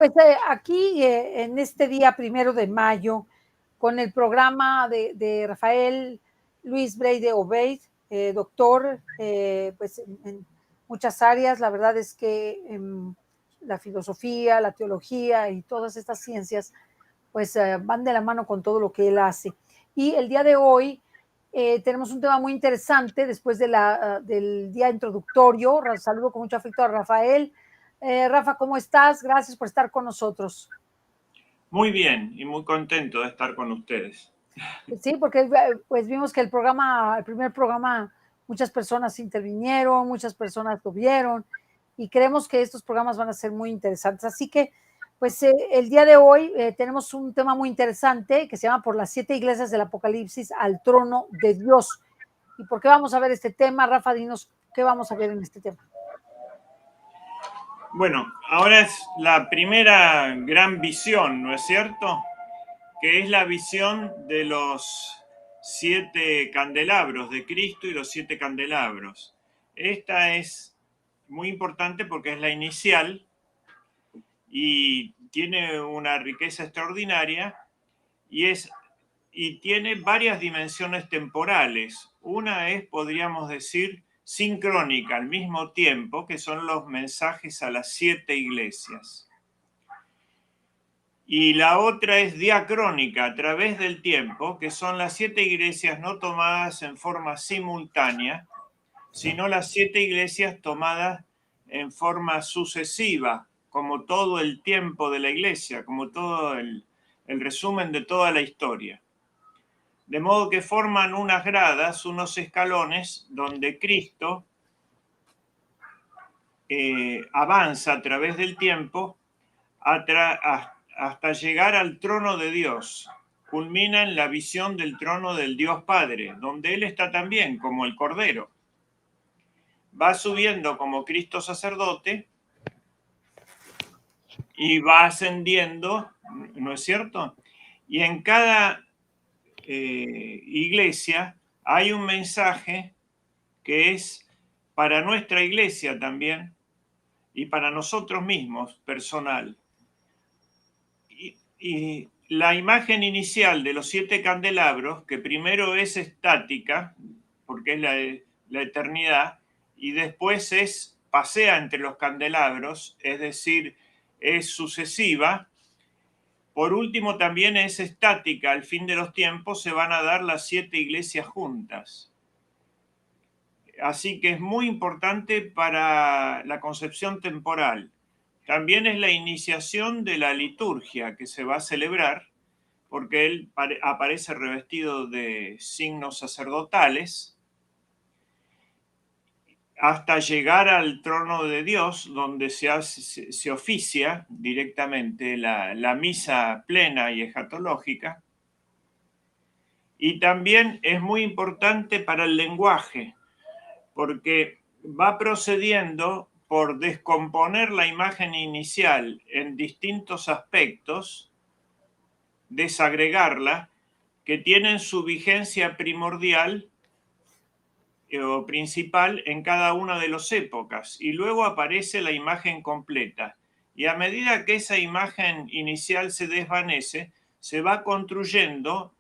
Pues aquí en este día 1 de mayo, con el programa de Rafael Luis Breide Obeid, doctor, pues en muchas áreas, la verdad es que la filosofía, la teología y todas estas ciencias, pues van de la mano con todo lo que él hace. Y el día de hoy tenemos un tema muy interesante después del día introductorio. Saludo con mucho afecto a Rafael. Rafa, ¿cómo estás? Gracias por estar con nosotros. Muy bien y muy contento de estar con ustedes. Sí, porque pues vimos que el primer programa, muchas personas intervinieron, muchas personas lo vieron y creemos que estos programas van a ser muy interesantes. Así que, pues el día de hoy tenemos un tema muy interesante que se llama Por las 7 iglesias del Apocalipsis al trono de Dios. ¿Y por qué vamos a ver este tema? Rafa, dinos, ¿qué vamos a ver en este tema? Bueno, ahora es la primera gran visión, ¿no es cierto? Que es la visión de los 7 candelabros de Cristo y los 7 candelabros. Esta es muy importante porque es la inicial y tiene una riqueza extraordinaria y tiene varias dimensiones temporales. Una es, podríamos decir, sincrónica al mismo tiempo, que son los mensajes a las 7 iglesias. Y la otra es diacrónica a través del tiempo, que son las 7 iglesias no tomadas en forma simultánea, sino las 7 iglesias tomadas en forma sucesiva, como todo el tiempo de la iglesia, como todo el resumen de toda la historia. De modo que forman unas gradas, unos escalones, donde Cristo avanza a través del tiempo hasta llegar al trono de Dios. Culmina en la visión del trono del Dios Padre, donde Él está también como el Cordero. Va subiendo como Cristo sacerdote y va ascendiendo, ¿no es cierto? Y en cada iglesia hay un mensaje que es para nuestra iglesia también y para nosotros mismos, personal. Y la imagen inicial de los 7 candelabros, que primero es estática, porque es la eternidad, y después pasea entre los candelabros, es decir, es sucesiva. Por último, también es estática. Al fin de los tiempos se van a dar las 7 iglesias juntas. Así que es muy importante para la concepción temporal. También es la iniciación de la liturgia que se va a celebrar, porque él aparece revestido de signos sacerdotales, hasta llegar al trono de Dios, donde se oficia directamente la misa plena y escatológica. Y también es muy importante para el lenguaje, porque va procediendo por descomponer la imagen inicial en distintos aspectos, desagregarla, que tienen su vigencia primordial o principal en cada una de las épocas, y luego aparece la imagen completa. Y a medida que esa imagen inicial se desvanece, se va construyendo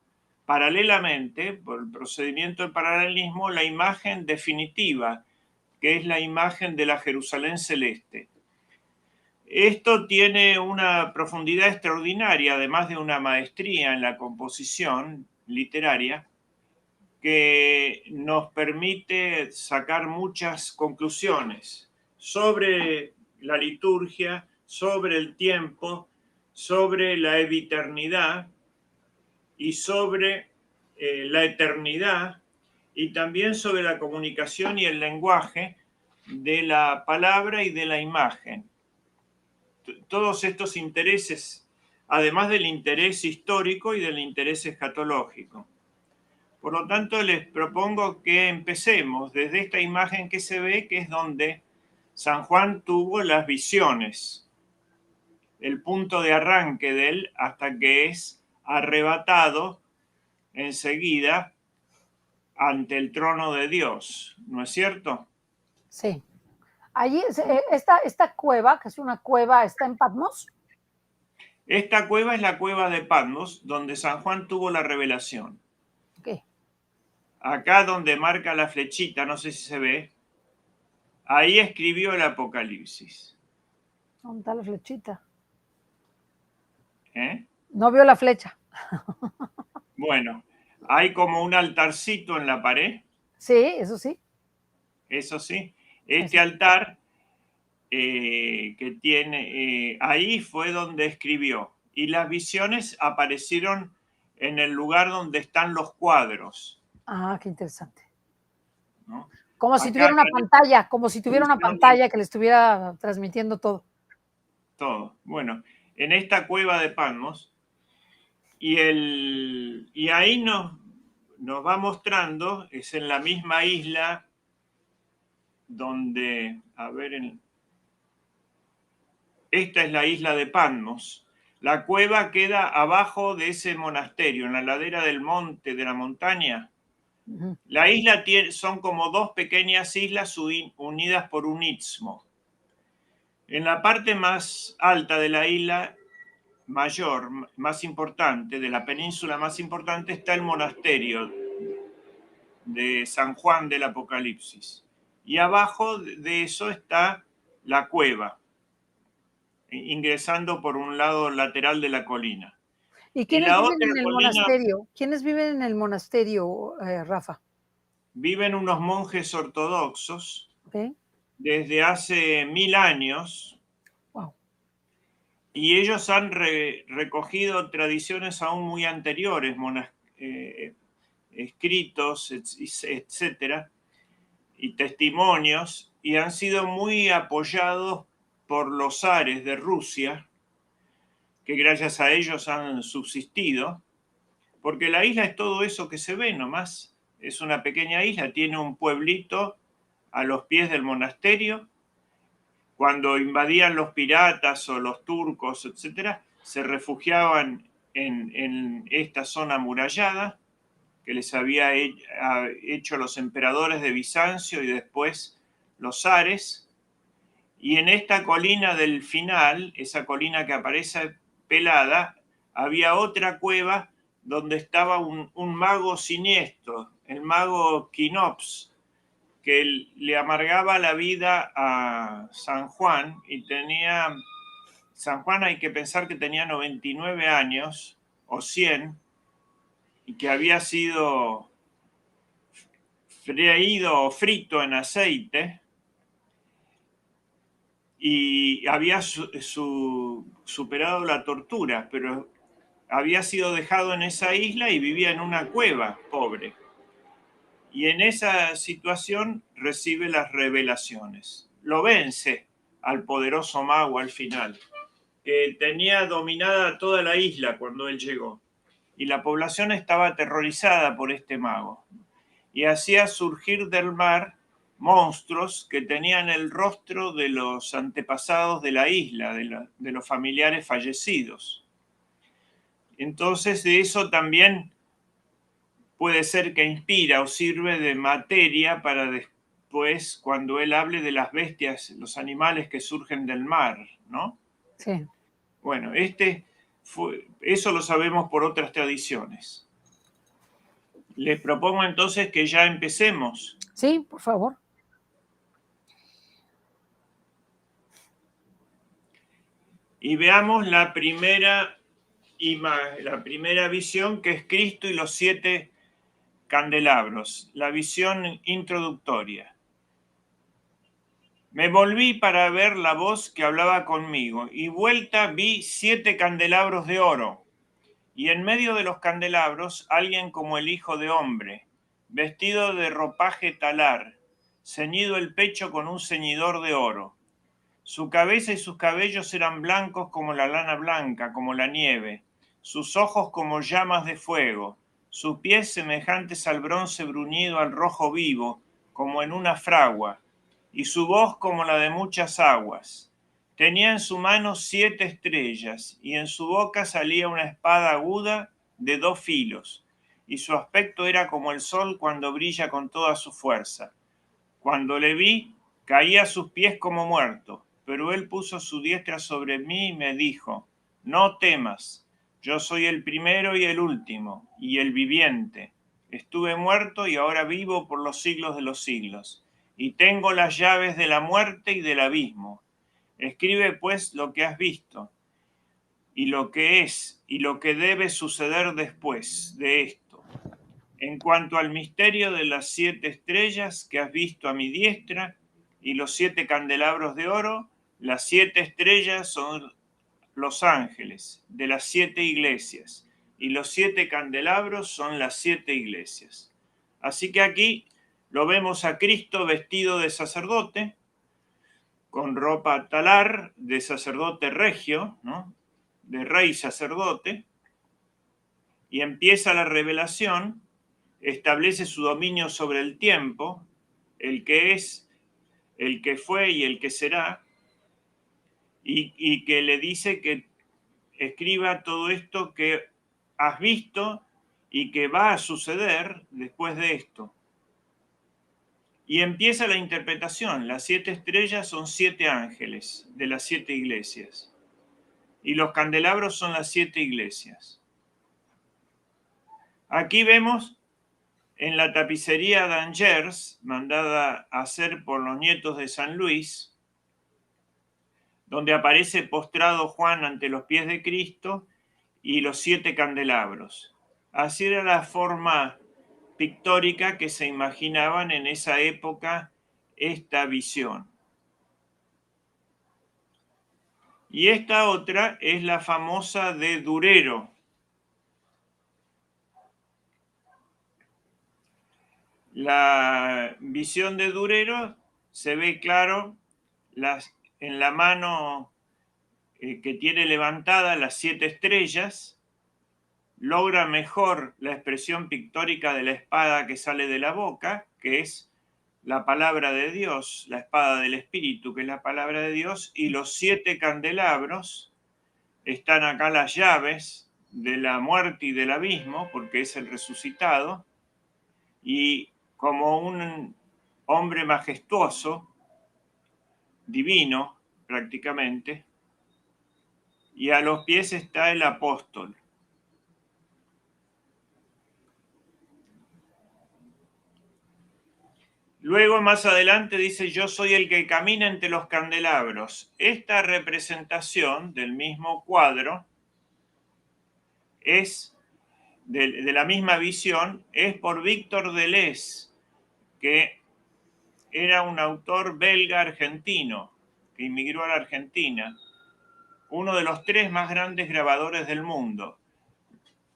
paralelamente, por el procedimiento de paralelismo, la imagen definitiva, que es la imagen de la Jerusalén celeste. Esto tiene una profundidad extraordinaria, además de una maestría en la composición literaria, que nos permite sacar muchas conclusiones sobre la liturgia, sobre el tiempo, sobre la eviternidad y sobre la eternidad, y también sobre la comunicación y el lenguaje de la palabra y de la imagen. Todos estos intereses, además del interés histórico y del interés escatológico. Por lo tanto, les propongo que empecemos desde esta imagen que se ve, que es donde San Juan tuvo las visiones, el punto de arranque de él, hasta que es arrebatado enseguida ante el trono de Dios, ¿no es cierto? Sí. Allí, esta cueva, que es una cueva, está en Patmos. Esta cueva es la cueva de Patmos, donde San Juan tuvo la revelación. Ok. Acá donde marca la flechita, no sé si se ve, ahí escribió el Apocalipsis. ¿Dónde está la flechita? ¿Eh? No veo la flecha. Bueno, hay como un altarcito en la pared, Sí, eso sí. eso sí. Este Eso. altar que tiene, ahí fue donde escribió. Y las visiones aparecieron en el lugar donde están los cuadros, Ah, qué interesante. ¿no? Como si Acá tuviera una en pantalla, como si tuviera una visiones, pantalla que le estuviera transmitiendo todo. todo. Bueno, en esta cueva de Patmos, y ahí nos va mostrando, es en la misma isla donde, a ver, esta es la isla de Patmos. La cueva queda abajo de ese monasterio, en la ladera del monte, de la montaña. Ujú. La isla son como dos pequeñas islas unidas por un istmo. En la parte más alta de la isla mayor, más importante, de la península más importante, está el monasterio de San Juan del Apocalipsis. Y abajo de eso está la cueva, ingresando por un lado lateral de la colina. ¿Y Y quiénes la viven otra en el colina monasterio? ¿Quiénes viven en el monasterio, Rafa? viven unos monjes ortodoxos ¿Ok? desde hace 1000 años, Wow. y ellos han recogido tradiciones aún muy anteriores, escritos, etcétera, y testimonios, y han sido muy apoyados por los zares de Rusia, que gracias a ellos han subsistido, porque la isla es todo eso que se ve nomás. Es una pequeña isla, tiene un pueblito a los pies del monasterio. Cuando invadían los piratas o los turcos, etcétera, se refugiaban en esta zona amurallada que les había hecho los emperadores de Bizancio y después los zares. Y en esta colina del final, esa colina que aparece pelada, había otra cueva donde estaba un mago siniestro, el mago Kinops, que le amargaba la vida a San Juan, y San Juan hay que pensar que tenía 99 años o 100, y que había sido freído o frito en aceite, y había superado la tortura, pero había sido dejado en esa isla y vivía en una cueva, pobre. Y en esa situación recibe las revelaciones. Lo vence al poderoso mago al final, que tenía dominada toda la isla cuando él llegó. Y la población estaba aterrorizada por este mago. Y hacía surgir del mar monstruos que tenían el rostro de los antepasados de la isla, de los familiares fallecidos. Entonces, de eso también puede ser que inspira o sirve de materia para después, cuando él hable de las bestias, los animales que surgen del mar, ¿no? Sí. Bueno, eso lo sabemos por otras tradiciones. Les propongo entonces que ya empecemos. Sí, por favor. Y veamos la primera visión, que es Cristo y los 7 candelabros, la visión introductoria. Me volví para ver la voz que hablaba conmigo, y vuelta vi 7 candelabros de oro, y en medio de los candelabros alguien como el Hijo de Hombre, vestido de ropaje talar, ceñido el pecho con un ceñidor de oro. Su cabeza y sus cabellos eran blancos como la lana blanca, como la nieve, sus ojos como llamas de fuego, sus pies semejantes al bronce bruñido al rojo vivo, como en una fragua, y su voz como la de muchas aguas. Tenía en su mano 7 estrellas, y en su boca salía una espada aguda de 2 filos, y su aspecto era como el sol cuando brilla con toda su fuerza. Cuando le vi, caí a sus pies como muerto, pero él puso su diestra sobre mí y me dijo: no temas, yo soy el primero y el último, y el viviente. Estuve muerto y ahora vivo por los siglos de los siglos, y tengo las llaves de la muerte y del abismo. Escribe pues lo que has visto, y lo que es, y lo que debe suceder después de esto. En cuanto al misterio de las 7 estrellas que has visto a mi diestra, y los 7 candelabros de oro, las 7 estrellas son los ángeles de las 7 iglesias, y los 7 candelabros son las 7 iglesias. Así que aquí lo vemos a Cristo vestido de sacerdote, con ropa talar de sacerdote regio, ¿no? De rey sacerdote, y empieza la revelación, establece su dominio sobre el tiempo, el que es, el que fue y el que será, y que le dice que escriba todo esto que has visto y que va a suceder después de esto. Y empieza la interpretación. Las 7 estrellas son 7 ángeles de las 7 iglesias. Y los candelabros son las 7 iglesias. Aquí vemos en la tapicería d'Angers, mandada a hacer por los nietos de San Luis, donde aparece postrado Juan ante los pies de Cristo y los 7 candelabros. Así era la forma pictórica que se imaginaban en esa época esta visión. Y esta otra es la famosa de Durero. La visión de Durero se ve claro en la mano que tiene levantada las 7 estrellas, logra mejor la expresión pictórica de la espada que sale de la boca, que es la palabra de Dios, la espada del Espíritu, que es la palabra de Dios, y los 7 candelabros, están acá las llaves de la muerte y del abismo, porque es el resucitado, y como un hombre majestuoso, divino prácticamente, y a los pies está el apóstol. Luego, más adelante, dice, yo soy el que camina entre los candelabros. Esta representación del mismo cuadro es, de la misma visión, es por Víctor Deleuze, que era un autor belga argentino, que inmigró a la Argentina, uno de los 3 más grandes grabadores del mundo.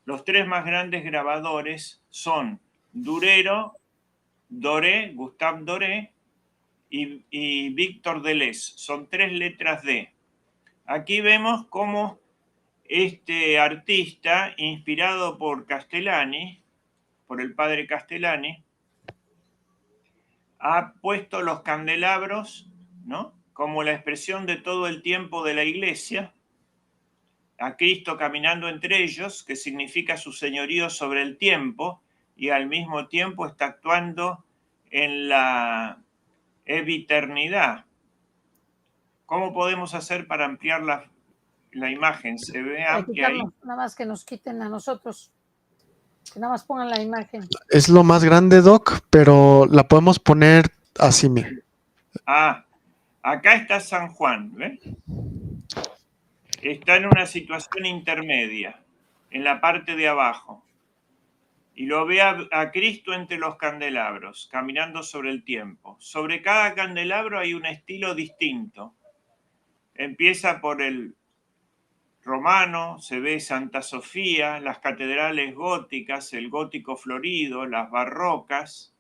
Los 3 más grandes grabadores son Durero, Doré, Gustave Doré, y Víctor Deleuze. Son 3 letras D. Aquí vemos cómo este artista, inspirado por Castellani, por el padre Castellani, ha puesto los candelabros, ¿no?, como la expresión de todo el tiempo de la iglesia, a Cristo caminando entre ellos, que significa su señorío sobre el tiempo, y al mismo tiempo está actuando en la eviternidad. ¿Cómo podemos hacer para ampliar la imagen? ¿Se ve amplia ahí? Nada más que nos quiten a nosotros, que nada más pongan la imagen. Es lo más grande, Doc, pero la podemos poner así, mira. Ah, acá está San Juan, ¿ves? Está en una situación intermedia, en la parte de abajo. Y lo ve a Cristo entre los candelabros, caminando sobre el tiempo. Sobre cada candelabro hay un estilo distinto. Empieza por el romano, se ve Santa Sofía, las catedrales góticas, el gótico florido, las barrocas,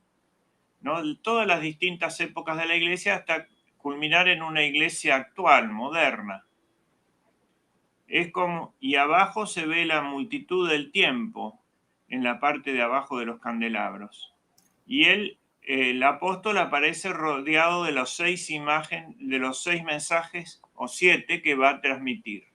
¿no?, todas las distintas épocas de la iglesia hasta culminar en una iglesia actual, moderna. Es como, y abajo se ve la multitud del tiempo, en la parte de abajo de los candelabros. Y el apóstol aparece rodeado de los 6 mensajes, o 7, que va a transmitir.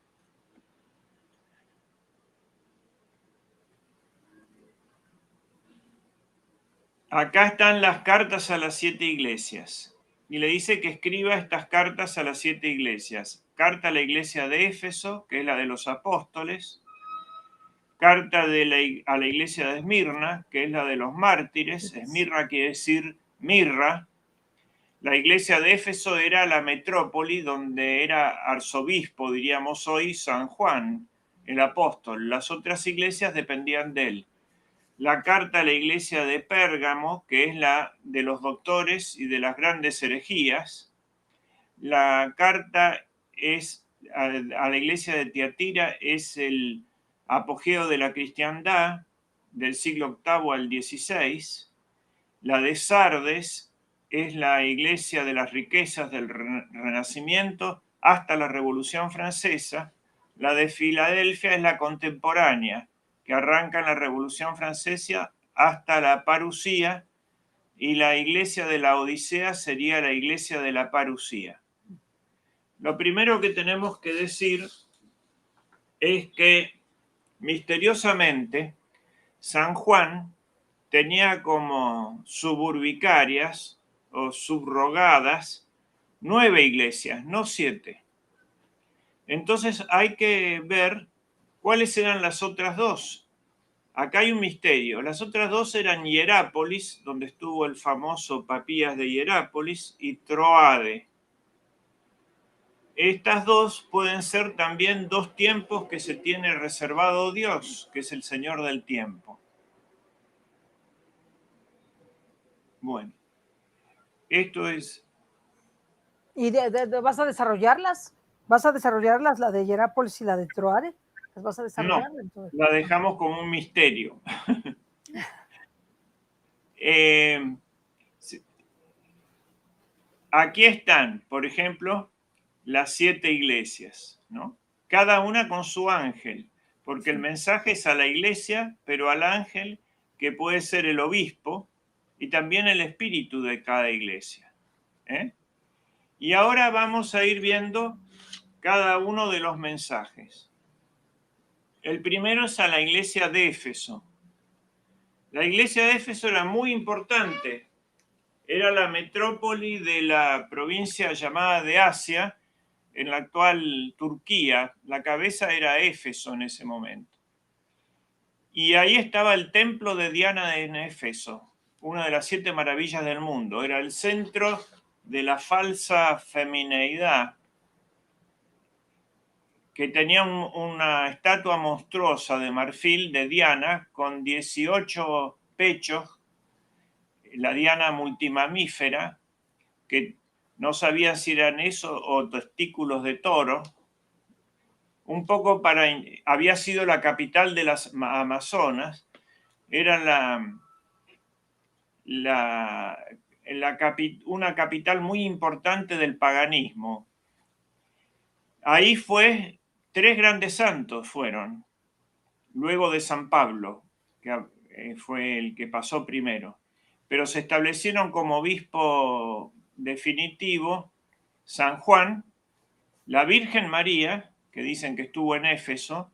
Acá están las cartas a las 7 iglesias. Y le dice que escriba estas cartas a las 7 iglesias. carta a la iglesia de Éfeso, que es la de los apóstoles, carta a la iglesia de Esmirna, que es la de los mártires. Esmirna quiere decir mirra. La iglesia de Éfeso era la metrópoli donde era arzobispo, diríamos hoy, San Juan, el apóstol. Las otras iglesias dependían de él. La carta a la iglesia de Pérgamo, que es la de los doctores y de las grandes herejías. La carta a la iglesia de Tiatira es el apogeo de la cristiandad del siglo VIII al XVI. La de Sardes es la iglesia de las riquezas del Renacimiento hasta la Revolución Francesa. La de Filadelfia es la contemporánea, que arranca en la Revolución Francesa hasta la parusía, y la iglesia de la Odisea sería la iglesia de la parusía. Lo primero que tenemos que decir es que misteriosamente San Juan tenía como suburbicarias o subrogadas 9 iglesias, no 7. Entonces hay que ver cuáles eran las otras 2. Acá hay un misterio. Las otras 2 eran Hierápolis, donde estuvo el famoso Papías de Hierápolis, y Troade. Estas 2 pueden ser también 2 tiempos que se tiene reservado Dios, que es el Señor del tiempo. Bueno, esto es... ¿Y vas a desarrollarlas? ¿Vas a desarrollarlas, la de Hierápolis y la de Troade? ¿Las vas a desarrollar? No, Entonces, la dejamos como un misterio. Aquí están, por ejemplo, las 7 iglesias, ¿no? Cada una con su ángel, porque el mensaje es a la iglesia, pero al ángel, que puede ser el obispo, y también el espíritu de cada iglesia. Y ahora vamos a ir viendo cada uno de los mensajes. El primero es a la iglesia de Éfeso. La iglesia de Éfeso era muy importante. Era la metrópoli de la provincia llamada de Asia, en la actual Turquía. La cabeza era Éfeso en ese momento. Y ahí estaba el templo de Diana en Éfeso, una de las 7 maravillas del mundo. Era el centro de la falsa femineidad, que tenía una estatua monstruosa de marfil de Diana con 18 pechos, la Diana multimamífera, que no sabían si eran eso o testículos de toro. Un poco había sido la capital de las Amazonas, era una capital muy importante del paganismo. Ahí 3 grandes santos fueron, luego de San Pablo, que fue el que pasó primero, pero se establecieron como obispo definitivo San Juan, la Virgen María, que dicen que estuvo en Éfeso,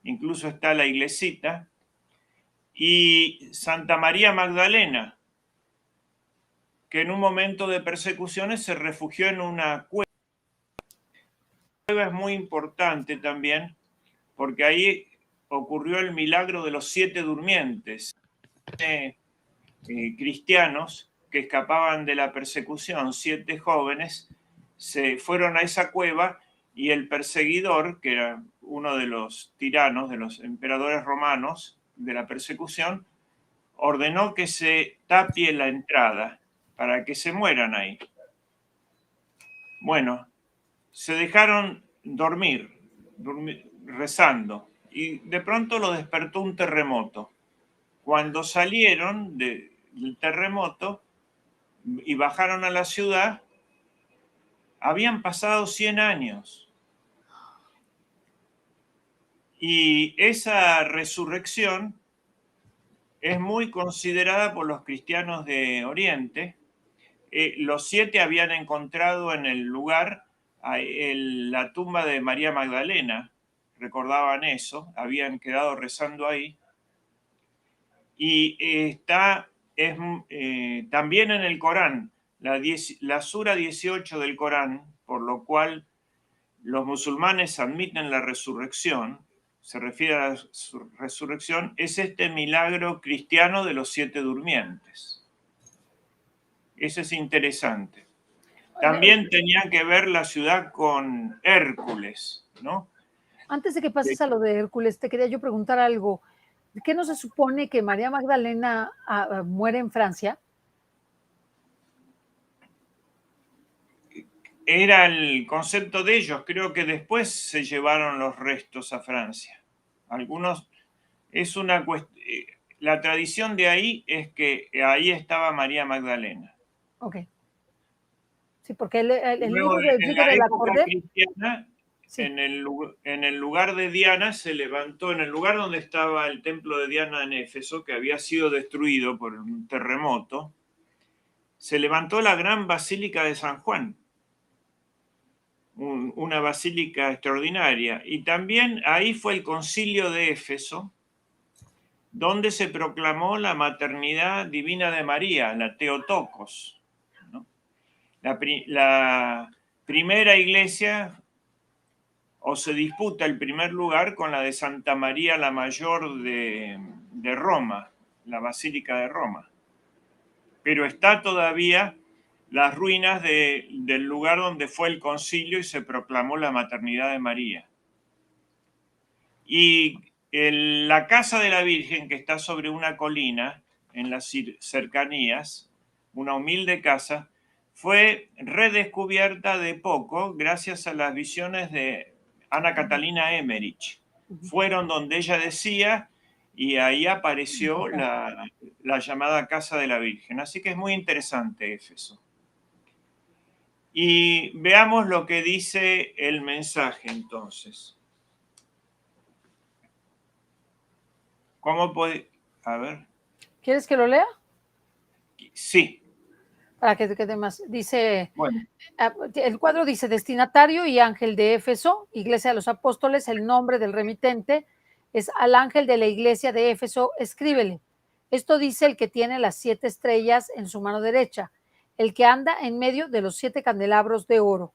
incluso está la iglesita, y Santa María Magdalena, que en un momento de persecuciones se refugió en una cueva. La cueva es muy importante también, porque ahí ocurrió el milagro de los 7 durmientes, cristianos que escapaban de la persecución, 7 jóvenes, se fueron a esa cueva y el perseguidor, que era uno de los tiranos, de los emperadores romanos de la persecución, ordenó que se tapie la entrada para que se mueran ahí. Bueno, se dejaron dormir rezando, y de pronto lo despertó un terremoto. Cuando salieron del terremoto y bajaron a la ciudad, habían pasado 100 años. Y esa resurrección es muy considerada por los cristianos de Oriente. Los 7 habían encontrado en el lugar la tumba de María Magdalena, recordaban eso, habían quedado rezando ahí. Y está también en el Corán, la sura 18 del Corán, por lo cual los musulmanes admiten la resurrección, se refiere a la resurrección, es este milagro cristiano de los 7 durmientes. Eso es interesante. También tenía que ver la ciudad con Hércules, ¿no? Antes de que pases a lo de Hércules, te quería yo preguntar algo. ¿Qué no se supone que María Magdalena muere en Francia? Era el concepto de ellos. Creo que después se llevaron los restos a Francia. Algunos, es una cuestión, la tradición de ahí es que ahí estaba María Magdalena. Ok. Sí, porque el Luego, libro del en Vigo la de la época Corde, cristiana, sí. en el lugar de Diana se levantó, en el lugar donde estaba el templo de Diana en Éfeso, que había sido destruido por un terremoto, se levantó la gran basílica de San Juan, una basílica extraordinaria. Y también ahí fue el concilio de Éfeso, donde se proclamó la maternidad divina de María, la Theotokos, ¿no? La primera iglesia, o se disputa el primer lugar con la de Santa María la Mayor de Roma, la Basílica de Roma. Pero está todavía las ruinas del lugar donde fue el concilio y se proclamó la maternidad de María. Y la casa de la Virgen, que está sobre una colina en las cercanías, una humilde casa, fue redescubierta de poco gracias a las visiones de Ana Catalina Emmerich. Fueron donde ella decía y ahí apareció la llamada Casa de la Virgen. Así que es muy interesante Éfeso. Y veamos lo que dice el mensaje entonces. ¿Cómo puede? A ver. ¿Quieres que lo lea? Sí. Para que te quede más. Dice, bueno, el cuadro dice, destinatario y ángel de Éfeso, Iglesia de los Apóstoles, el nombre del remitente es al ángel de la iglesia de Éfeso, escríbele. Esto dice el que tiene las 7 estrellas en su mano derecha, el que anda en medio de los 7 candelabros de oro.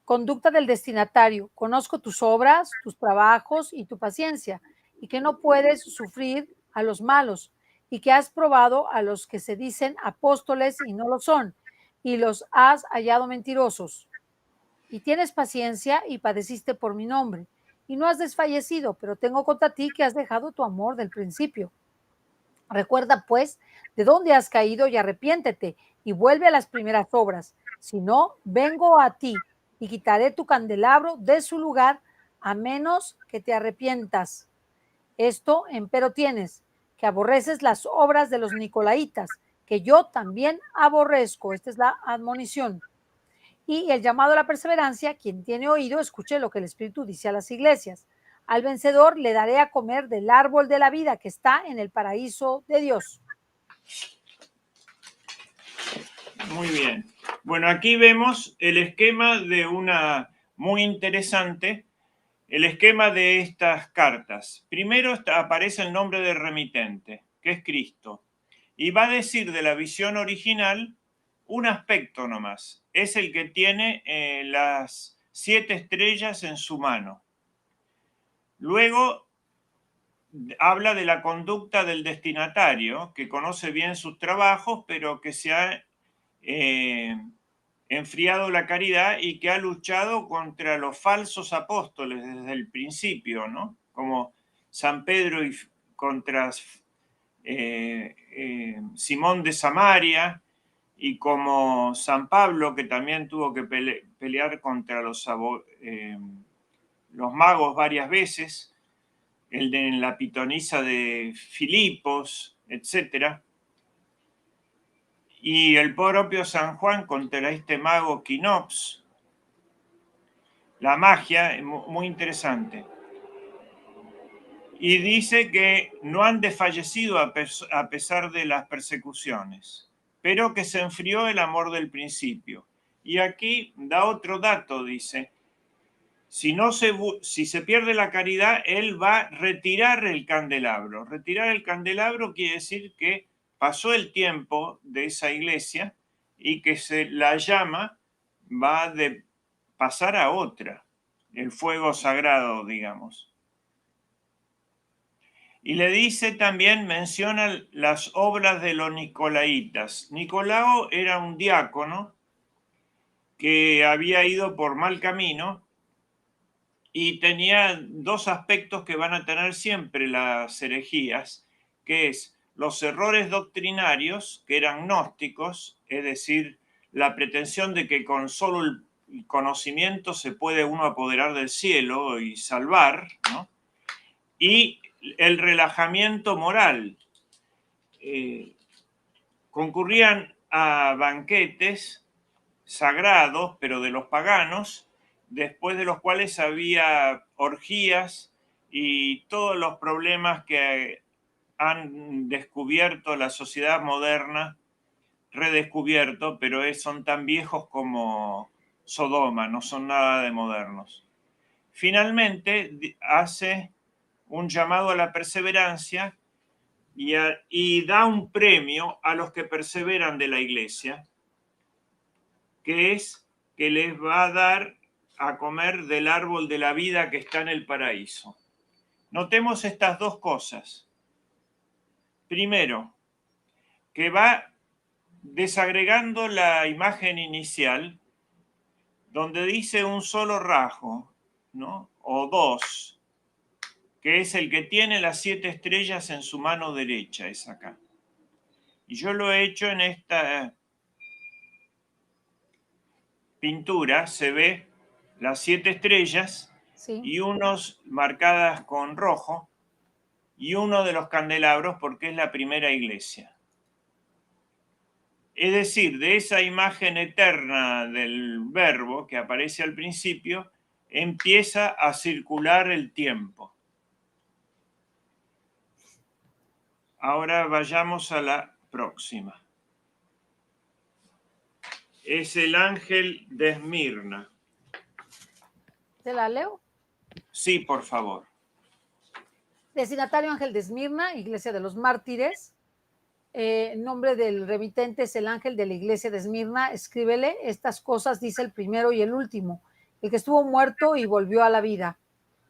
Conducta del destinatario, conozco tus obras, tus trabajos y tu paciencia, y que no puedes sufrir a los malos, y que has probado a los que se dicen apóstoles y no lo son, y los has hallado mentirosos. Y tienes paciencia y padeciste por mi nombre, y no has desfallecido, pero tengo contra ti que has dejado tu amor del principio. Recuerda, pues, de dónde has caído y arrepiéntete, y vuelve a las primeras obras. Si no, vengo a ti y quitaré tu candelabro de su lugar, a menos que te arrepientas. Esto, empero, tienes, que aborreces las obras de los nicolaitas, que yo también aborrezco. Esta es la admonición. Y el llamado a la perseverancia, quien tiene oído, escuche lo que el Espíritu dice a las iglesias. Al vencedor le daré a comer del árbol de la vida que está en el paraíso de Dios. Muy bien. Bueno, aquí vemos el esquema de una muy interesante, el esquema de estas cartas. Primero aparece el nombre del remitente, que es Cristo, y va a decir de la visión original un aspecto nomás. Es el que tiene las 7 estrellas en su mano. Luego habla de la conducta del destinatario, que conoce bien sus trabajos, pero que se ha enfriado la caridad y que ha luchado contra los falsos apóstoles desde el principio, ¿no? Como San Pedro y contra Simón de Samaria, y como San Pablo, que también tuvo que pelear contra los magos varias veces, el de la pitonisa de Filipos, etc. Y el propio San Juan contra este mago Quinops. La magia es muy interesante. Y dice que no han desfallecido a pesar de las persecuciones, pero que se enfrió el amor del principio. Y aquí da otro dato, dice, si se pierde la caridad, él va a retirar el candelabro. Retirar el candelabro quiere decir que pasó el tiempo de esa iglesia y que la llama va pasar a otra, el fuego sagrado, digamos. Y le dice también, menciona las obras de los nicolaitas. Nicolao era un diácono que había ido por mal camino y tenía dos aspectos que van a tener siempre las herejías, que es los errores doctrinarios, que eran gnósticos, es decir, la pretensión de que con solo el conocimiento se puede uno apoderar del cielo y salvar, ¿no? Y el relajamiento moral. Concurrían a banquetes sagrados, pero de los paganos, después de los cuales había orgías y todos los problemas que han descubierto la sociedad moderna, redescubierto, pero son tan viejos como Sodoma, no son nada de modernos. Finalmente hace un llamado a la perseverancia y da un premio a los que perseveran de la iglesia, que es que les va a dar a comer del árbol de la vida que está en el paraíso. Notemos estas dos cosas. Primero, que va desagregando la imagen inicial, donde dice un solo rasgo, ¿no? O dos, que es el que tiene las 7 estrellas en su mano derecha, es acá. Y yo lo he hecho en esta pintura, se ve las 7 estrellas, Sí. y unos marcadas con rojo, y uno de los candelabros porque es la primera iglesia. Es decir, de esa imagen eterna del verbo que aparece al principio, empieza a circular el tiempo. Ahora vayamos a la próxima. Es el ángel de Esmirna. ¿Te la leo? Sí, por favor. Destinatario Ángel de Esmirna, Iglesia de los Mártires. En nombre del remitente es el ángel de la iglesia de Esmirna. Escríbele, estas cosas dice el primero y el último, el que estuvo muerto y volvió a la vida.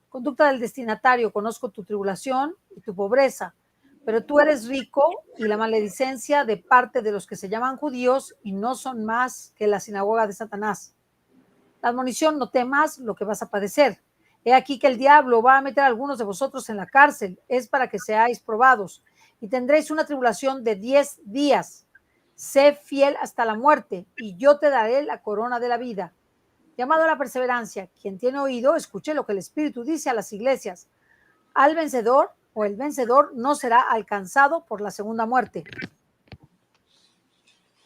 Conducta del destinatario, conozco tu tribulación y tu pobreza, pero tú eres rico y la maledicencia de parte de los que se llaman judíos y no son más que la sinagoga de Satanás. La admonición, no temas lo que vas a padecer. He aquí que el diablo va a meter a algunos de vosotros en la cárcel, es para que seáis probados, y tendréis una tribulación de 10 días. Sé fiel hasta la muerte, y yo te daré la corona de la vida. Llamado a la perseverancia, quien tiene oído, escuche lo que el Espíritu dice a las iglesias. Al vencedor o el vencedor no será alcanzado por la segunda muerte.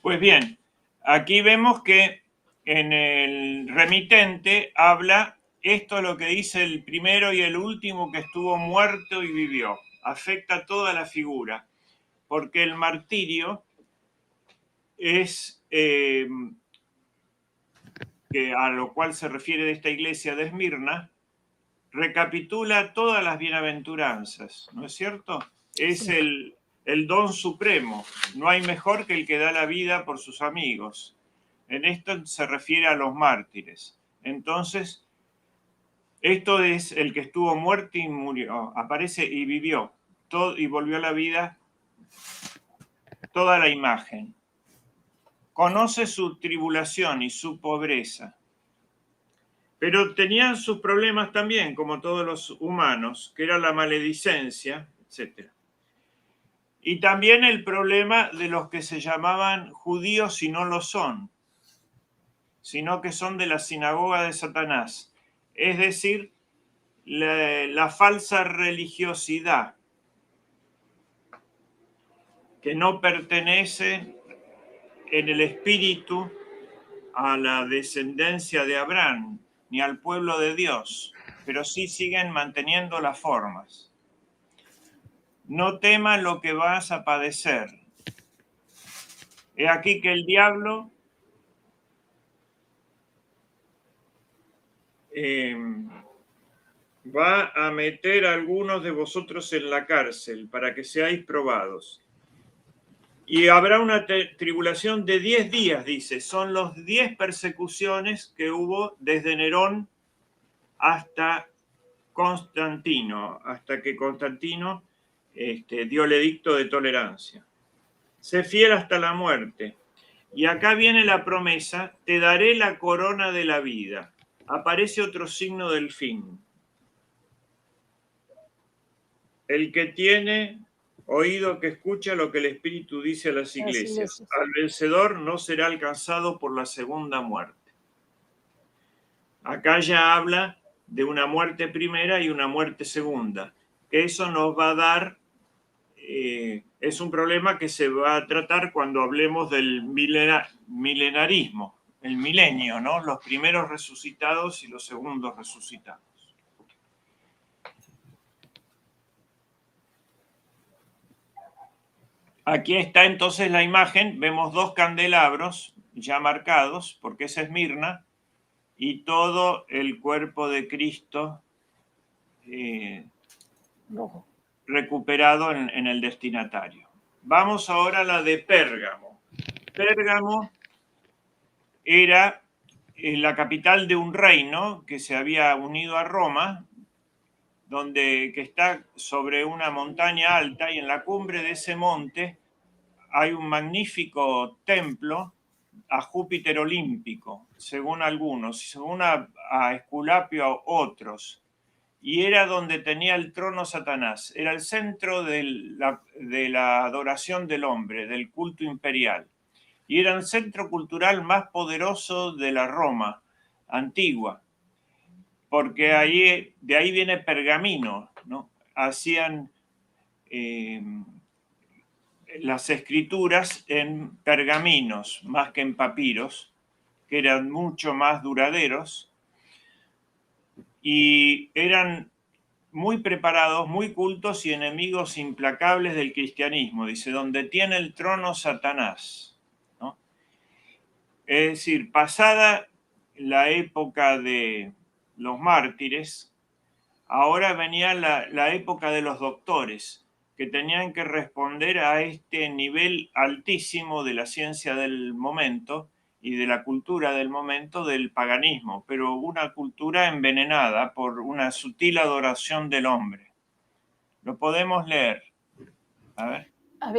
Pues bien, aquí vemos que en el remitente habla esto es lo que dice el primero y el último que estuvo muerto y vivió. Afecta toda la figura, porque el martirio es, que a lo cual se refiere de esta iglesia de Esmirna, recapitula todas las bienaventuranzas, ¿no es cierto? Es Sí. el don supremo. No hay mejor que el que da la vida por sus amigos. En esto se refiere a los mártires. Entonces, esto es el que estuvo muerto y murió, aparece y vivió, todo, y volvió a la vida, toda la imagen. Conoce su tribulación y su pobreza. Pero tenían sus problemas también, como todos los humanos, que era la maledicencia, etc. Y también el problema de los que se llamaban judíos y no lo son, sino que son de la sinagoga de Satanás. Es decir, la falsa religiosidad que no pertenece en el espíritu a la descendencia de Abraham ni al pueblo de Dios, pero sí siguen manteniendo las formas. No temas lo que vas a padecer. He aquí que el diablo va a meter a algunos de vosotros en la cárcel para que seáis probados. Y habrá una tribulación de 10 días, dice. Son los 10 persecuciones que hubo desde Nerón hasta Constantino, hasta que Constantino dio el edicto de tolerancia. Sé fiel hasta la muerte. Y acá viene la promesa, te daré la corona de la vida. Aparece otro signo del fin. El que tiene oído que escucha lo que el Espíritu dice a las iglesias. Al vencedor no será alcanzado por la segunda muerte. Acá ya habla de una muerte primera y una muerte segunda, que eso nos va a dar, es un problema que se va a tratar cuando hablemos del milenarismo, el milenio, ¿no? Los primeros resucitados y los segundos resucitados. Aquí está entonces la imagen, vemos 2 candelabros ya marcados, porque es Esmirna, y todo el cuerpo de Cristo recuperado en el destinatario. Vamos ahora a la de Pérgamo. Pérgamo era la capital de un reino que se había unido a Roma, que está sobre una montaña alta, y en la cumbre de ese monte hay un magnífico templo a Júpiter olímpico, según algunos, según a Esculapio a otros. Y era donde tenía el trono Satanás. Era el centro de la adoración del hombre, del culto imperial. Y era el centro cultural más poderoso de la Roma antigua, porque de ahí viene Pergamino, ¿no? Hacían las escrituras en pergaminos más que en papiros, que eran mucho más duraderos y eran muy preparados, muy cultos y enemigos implacables del cristianismo. Dice, donde tiene el trono Satanás, ¿no? Es decir, pasada la época de los mártires, ahora venía la época de los doctores, que tenían que responder a este nivel altísimo de la ciencia del momento y de la cultura del momento del paganismo, pero una cultura envenenada por una sutil adoración del hombre. Lo podemos leer. A ver.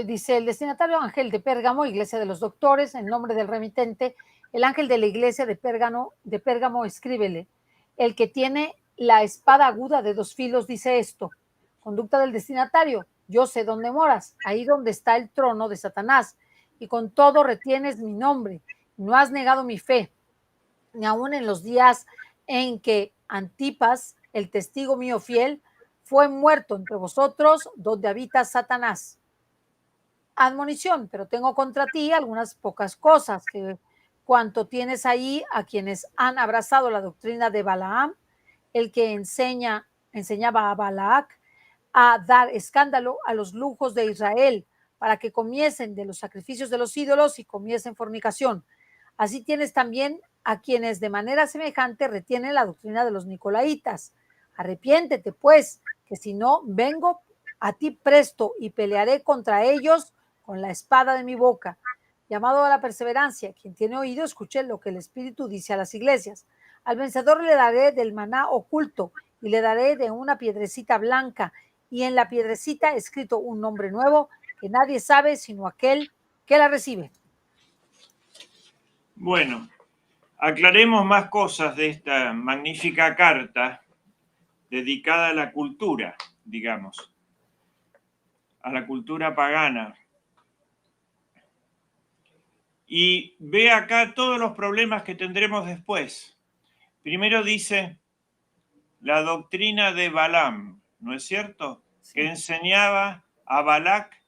Dice, el destinatario ángel de Pérgamo, iglesia de los doctores, en nombre del remitente, el ángel de la iglesia de Pérgamo escríbele, el que tiene la espada aguda de 2 filos dice esto, conducta del destinatario, yo sé dónde moras, ahí donde está el trono de Satanás, y con todo retienes mi nombre, no has negado mi fe, ni aun en los días en que Antipas, el testigo mío fiel, fue muerto entre vosotros, donde habita Satanás. Admonición, pero tengo contra ti algunas pocas cosas, que cuanto tienes ahí a quienes han abrazado la doctrina de Balaam, el que enseñaba a Balac a dar escándalo a los lujos de Israel, para que comiesen de los sacrificios de los ídolos y comiesen fornicación. Así tienes también a quienes de manera semejante retienen la doctrina de los nicolaitas. Arrepiéntete, pues, que si no, vengo a ti presto y pelearé contra ellos con la espada de mi boca. Llamado a la perseverancia, quien tiene oído, escuche lo que el Espíritu dice a las iglesias. Al vencedor le daré del maná oculto y le daré de una piedrecita blanca, y en la piedrecita escrito un nombre nuevo que nadie sabe sino aquel que la recibe. Bueno, aclaremos más cosas de esta magnífica carta dedicada a la cultura, digamos, a la cultura pagana. Y ve acá todos los problemas que tendremos después. Primero dice la doctrina de Balaam, ¿no es cierto? Sí. Que enseñaba a Balac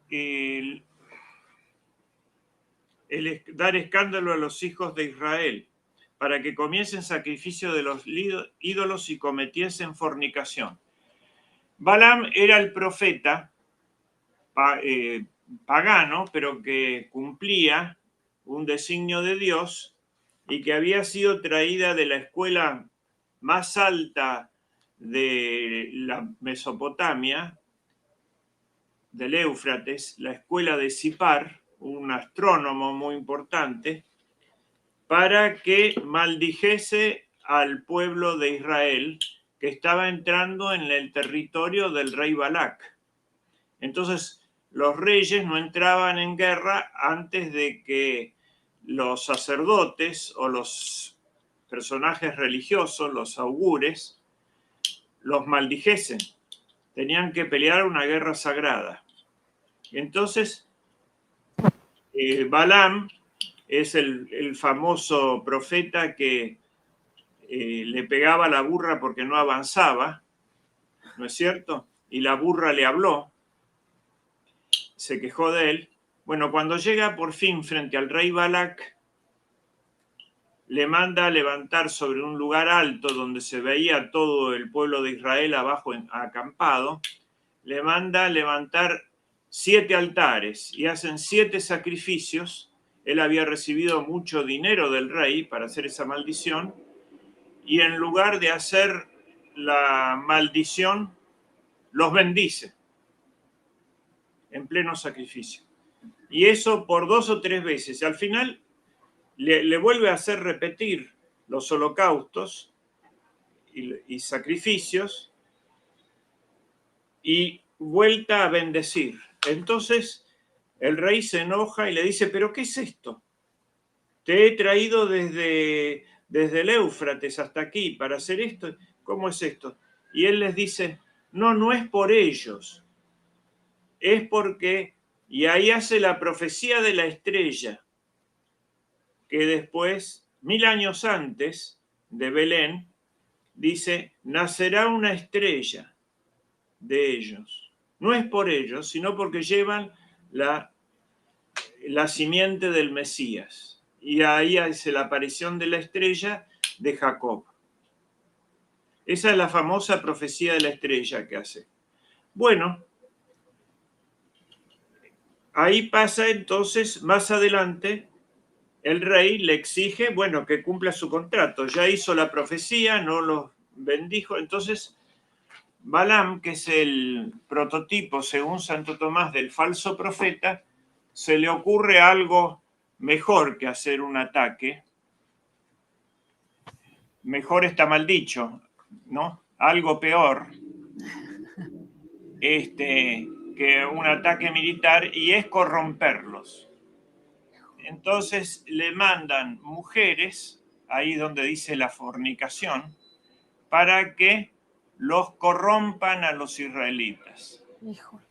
el dar escándalo a los hijos de Israel para que comiesen sacrificio de los ídolos y cometiesen fornicación. Balaam era el profeta pagano, pero que cumplía un designio de Dios y que había sido traída de la escuela más alta de la Mesopotamia, del Éufrates, la escuela de Sipar, un astrónomo muy importante, para que maldijese al pueblo de Israel que estaba entrando en el territorio del rey Balac. Entonces, los reyes no entraban en guerra antes de que los sacerdotes o los personajes religiosos, los augures, los maldijesen. Tenían que pelear una guerra sagrada. Entonces, Balaam es el famoso profeta que le pegaba a la burra porque no avanzaba, ¿no es cierto? Y la burra le habló, se quejó de él. Bueno, cuando llega por fin frente al rey Balac, le manda a levantar sobre un lugar alto donde se veía todo el pueblo de Israel abajo acampado, le manda a levantar 7 altares y hacen 7 sacrificios. Él había recibido mucho dinero del rey para hacer esa maldición, y en lugar de hacer la maldición, los bendice en pleno sacrificio. Y eso por 2 o 3 veces. Al final le vuelve a hacer repetir los holocaustos y sacrificios y vuelta a bendecir. Entonces el rey se enoja y le dice: ¿pero qué es esto? Te he traído desde el Éufrates hasta aquí para hacer esto. ¿Cómo es esto? Y él les dice: no es por ellos, es porque, y ahí hace la profecía de la estrella, que después, 1000 años antes de Belén, dice: nacerá una estrella de ellos. No es por ellos, sino porque llevan la simiente del Mesías. Y ahí hace la aparición de la estrella de Jacob. Esa es la famosa profecía de la estrella que hace. Bueno, ahí pasa entonces, más adelante, el rey le exige, bueno, que cumpla su contrato. Ya hizo la profecía, no los bendijo. Entonces, Balaam, que es el prototipo, según Santo Tomás, del falso profeta, se le ocurre algo mejor que hacer un ataque. Mejor está mal dicho, ¿no? Algo peor que un ataque militar, y es corromperlos. Entonces le mandan mujeres, ahí donde dice la fornicación, para que los corrompan a los israelitas. Hijo.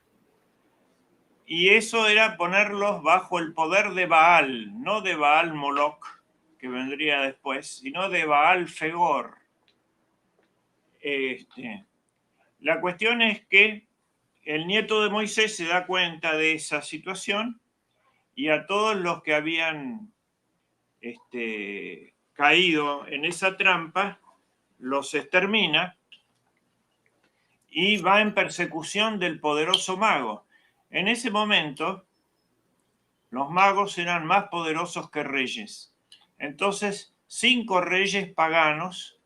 Y eso era ponerlos bajo el poder de Baal, no de Baal Moloch, que vendría después, sino de Baal Fegor. La cuestión es que el nieto de Moisés se da cuenta de esa situación, y a todos los que habían caído en esa trampa los extermina y va en persecución del poderoso mago. En ese momento, los magos eran más poderosos que reyes. Entonces, 5 reyes paganos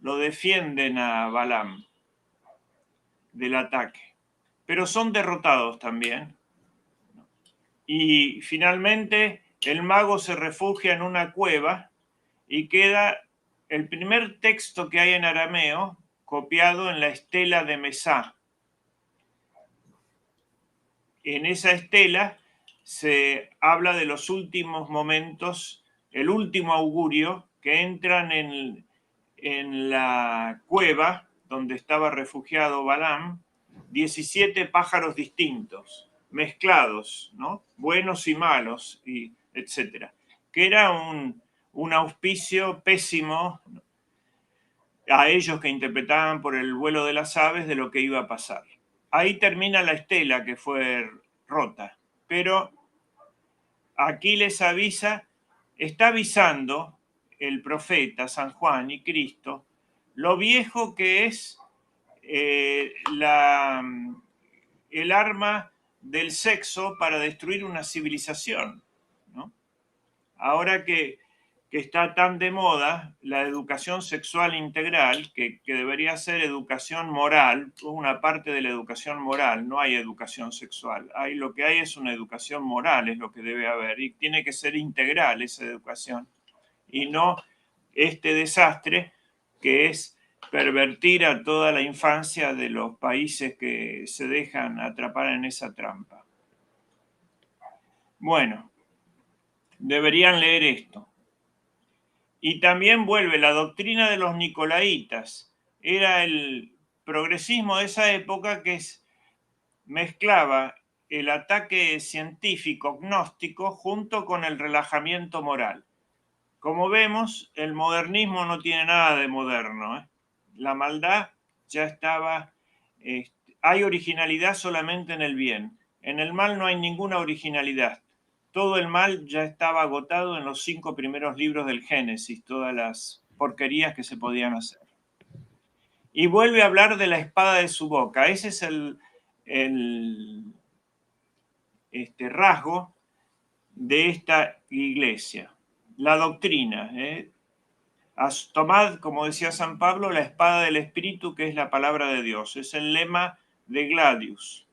lo defienden a Balaam del ataque, pero son derrotados también. Y finalmente el mago se refugia en una cueva y queda el primer texto que hay en arameo copiado en la estela de Mesá. En esa estela se habla de los últimos momentos, el último augurio, que entran en la cueva donde estaba refugiado Balaam, 17 pájaros distintos, mezclados, ¿no? Buenos y malos, y etcétera. Que era un auspicio pésimo a ellos que interpretaban por el vuelo de las aves de lo que iba a pasar. Ahí termina la estela que fue rota, pero aquí les avisa, está avisando el profeta San Juan y Cristo lo viejo que es el arma del sexo para destruir una civilización, ¿no? Ahora que que está tan de moda, la educación sexual integral, que debería ser educación moral, una parte de la educación moral. No hay educación sexual, lo que hay es una educación moral, es lo que debe haber, y tiene que ser integral esa educación, y no este desastre que es pervertir a toda la infancia de los países que se dejan atrapar en esa trampa. Bueno, deberían leer esto. Y también vuelve la doctrina de los nicolaitas. Era el progresismo de esa época que mezclaba el ataque científico gnóstico junto con el relajamiento moral. Como vemos, el modernismo no tiene nada de moderno, ¿eh? La maldad ya estaba... hay originalidad solamente en el bien. En el mal no hay ninguna originalidad. Todo el mal ya estaba agotado en los 5 primeros libros del Génesis, todas las porquerías que se podían hacer. Y vuelve a hablar de la espada de su boca. Ese es el rasgo de esta iglesia. La doctrina. Tomad, como decía San Pablo, la espada del Espíritu, que es la palabra de Dios. Es el lema de Gladius.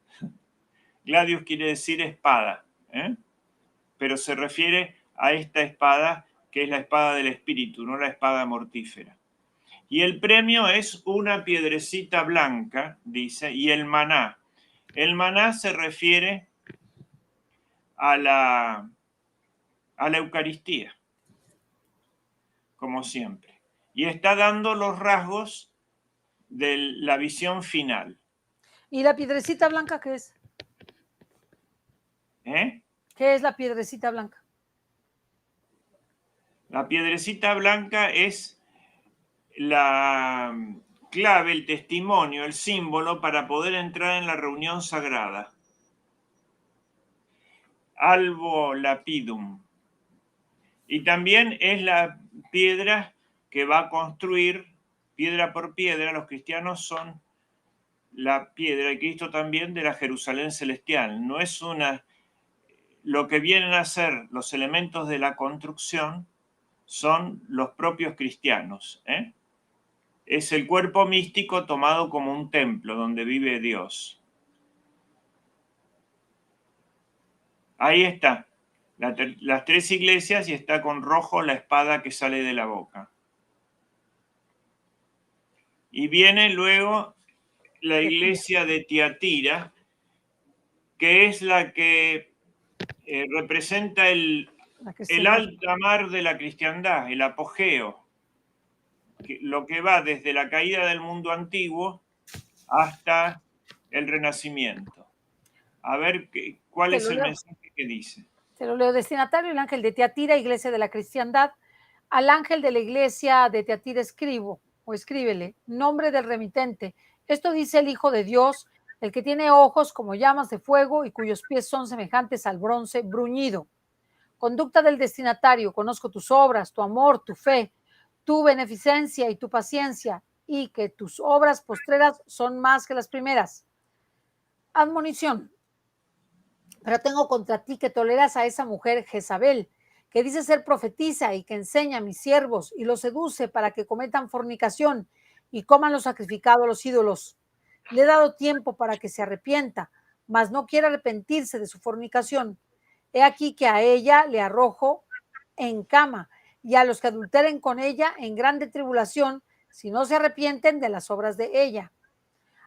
Gladius quiere decir espada, pero se refiere a esta espada que es la espada del Espíritu, no la espada mortífera. Y el premio es una piedrecita blanca, dice, y el maná. El maná se refiere a la Eucaristía, como siempre. Y está dando los rasgos de la visión final. ¿Y la piedrecita blanca qué es? ¿Qué es la piedrecita blanca? La piedrecita blanca es la clave, el testimonio, el símbolo para poder entrar en la reunión sagrada. Albo lapidum. Y también es la piedra que va a construir, piedra por piedra, los cristianos son la piedra, y Cristo también, de la Jerusalén celestial. No es lo que vienen a ser los elementos de la construcción, son los propios cristianos, Es el cuerpo místico tomado como un templo donde vive Dios. Ahí está, las 3 iglesias, y está con rojo la espada que sale de la boca. Y viene luego la iglesia de Tiatira, que es la que representa el alta mar de la cristiandad, el apogeo, lo que va desde la caída del mundo antiguo hasta el renacimiento. A ver cuál es el mensaje que dice. Te lo leo. Destinatario: el ángel de Tiatira, iglesia de la cristiandad. Al ángel de la iglesia de Tiatira escríbele, nombre del remitente. Esto dice el Hijo de Dios, el que tiene ojos como llamas de fuego y cuyos pies son semejantes al bronce bruñido. Conducta del destinatario: conozco tus obras, tu amor, tu fe, tu beneficencia y tu paciencia, y que tus obras postreras son más que las primeras. Admonición: pero tengo contra ti que toleras a esa mujer Jezabel, que dice ser profetisa y que enseña a mis siervos y los seduce para que cometan fornicación y coman lo sacrificado a los ídolos. Le he dado tiempo para que se arrepienta, mas no quiere arrepentirse de su fornicación. He aquí que a ella le arrojo en cama, y a los que adulteren con ella en grande tribulación, si no se arrepienten de las obras de ella.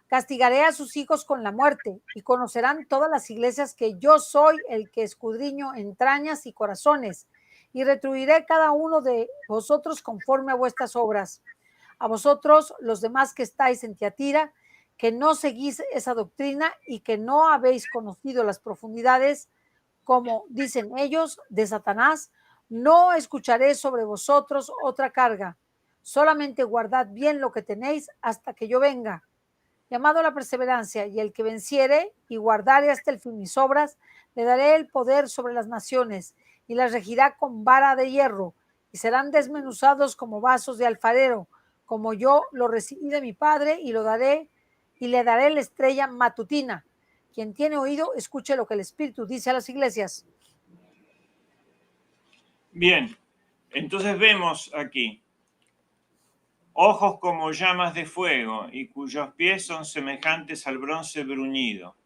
Castigaré a sus hijos con la muerte, y conocerán todas las iglesias que yo soy el que escudriño entrañas y corazones, y retribuiré cada uno de vosotros conforme a vuestras obras. A vosotros, los demás que estáis en Tiatira, que no seguís esa doctrina y que no habéis conocido las profundidades, como dicen ellos, de Satanás, no escucharé sobre vosotros otra carga. Solamente guardad bien lo que tenéis hasta que yo venga. Llamado a la perseverancia, y el que venciere y guardare hasta el fin mis obras, le daré el poder sobre las naciones, y las regirá con vara de hierro, y serán desmenuzados como vasos de alfarero, como yo lo recibí de mi Padre, y le daré la estrella matutina. Quien tiene oído, escuche lo que el Espíritu dice a las iglesias. Bien, Entonces vemos aquí ojos como llamas de fuego y cuyos pies son semejantes al bronce bruñido.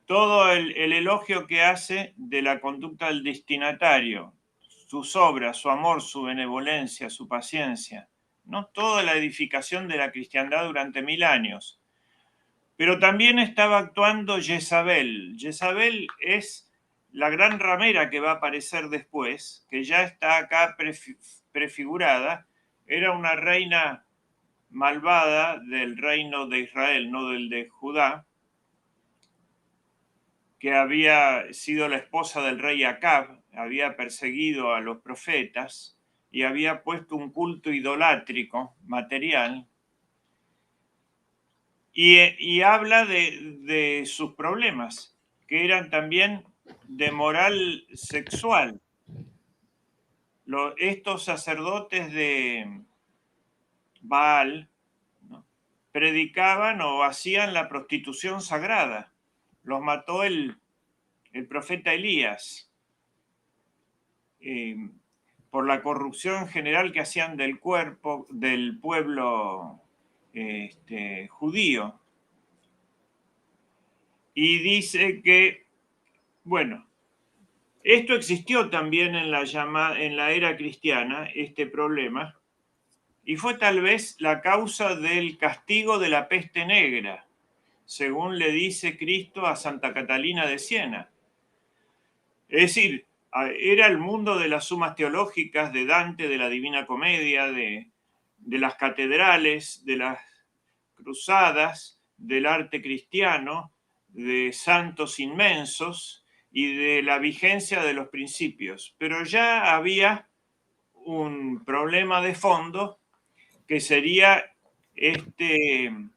Todo el elogio que hace de la conducta del destinatario, sus obras, su amor, su benevolencia, su paciencia, ¿no? Toda la edificación de la cristiandad durante 1000 años. Pero también estaba actuando Jezabel. Jezabel es la gran ramera que va a aparecer después, que ya está acá prefigurada. Era una reina malvada del reino de Israel, no del de Judá, que había sido la esposa del rey Acab, había perseguido a los profetas y había puesto un culto idolátrico material. Y habla de sus problemas, que eran también de moral sexual. Estos sacerdotes de Baal, ¿no?, predicaban o hacían la prostitución sagrada. Los mató el profeta Elías por la corrupción general que hacían del pueblo judío. Y dice que, bueno, esto existió también en la era cristiana, este problema, y fue tal vez la causa del castigo de la peste negra, según le dice Cristo a Santa Catalina de Siena. Es decir, era el mundo de las sumas teológicas, de Dante, de la Divina Comedia, de las catedrales, de las cruzadas, del arte cristiano, de santos inmensos y de la vigencia de los principios. Pero ya había un problema de fondo que sería de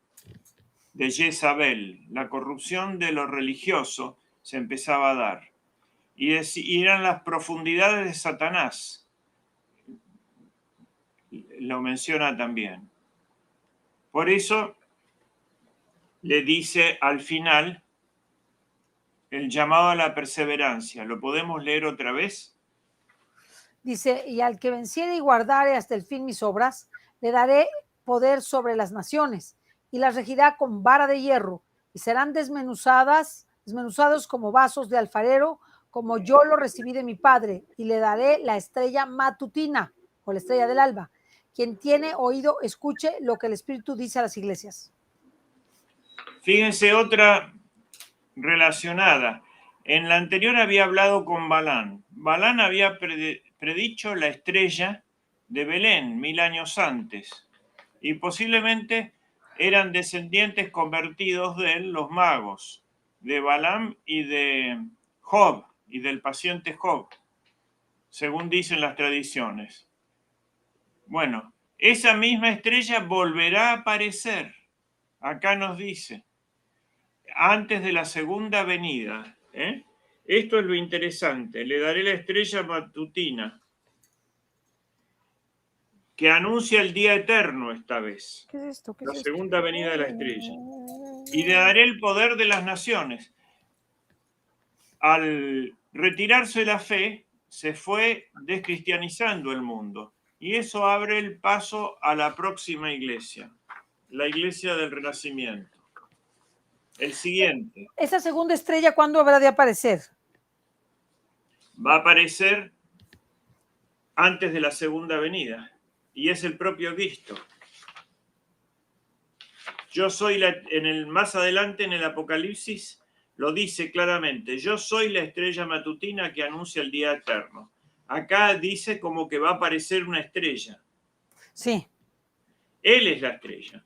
Jezabel. La corrupción de lo religioso se empezaba a dar. Y eran las profundidades de Satanás. Lo menciona también. Por eso le dice al final el llamado a la perseverancia. ¿Lo podemos leer otra vez? Dice, y al que venciere y guardare hasta el fin mis obras, le daré poder sobre las naciones, y las regirá con vara de hierro, y serán desmenuzados como vasos de alfarero, como yo lo recibí de mi Padre, y le daré la estrella matutina, o la estrella del alba. Quien tiene oído, escuche lo que el Espíritu dice a las iglesias. Fíjense otra relacionada. En la anterior había hablado con Balán. Balán había predicho la estrella de Belén 1000 años antes, y posiblemente eran descendientes convertidos de él los magos, de Balaam y de Job, y del paciente Job, según dicen las tradiciones. Bueno, esa misma estrella volverá a aparecer, acá nos dice, antes de la segunda venida. Esto es lo interesante. Le daré la estrella matutina, que anuncia el día eterno esta vez. ¿Qué es esto? La segunda venida de la estrella. Y le daré el poder de las naciones. Al retirarse la fe, se fue descristianizando el mundo. Y eso abre el paso a la próxima iglesia, la iglesia del Renacimiento. El siguiente. ¿Esa segunda estrella cuándo habrá de aparecer? Va a aparecer antes de la segunda venida, y es el propio Cristo. Yo soy más adelante en el Apocalipsis lo dice claramente, yo soy la estrella matutina que anuncia el día eterno. Acá dice como que va a aparecer una estrella. Sí. Él es la estrella,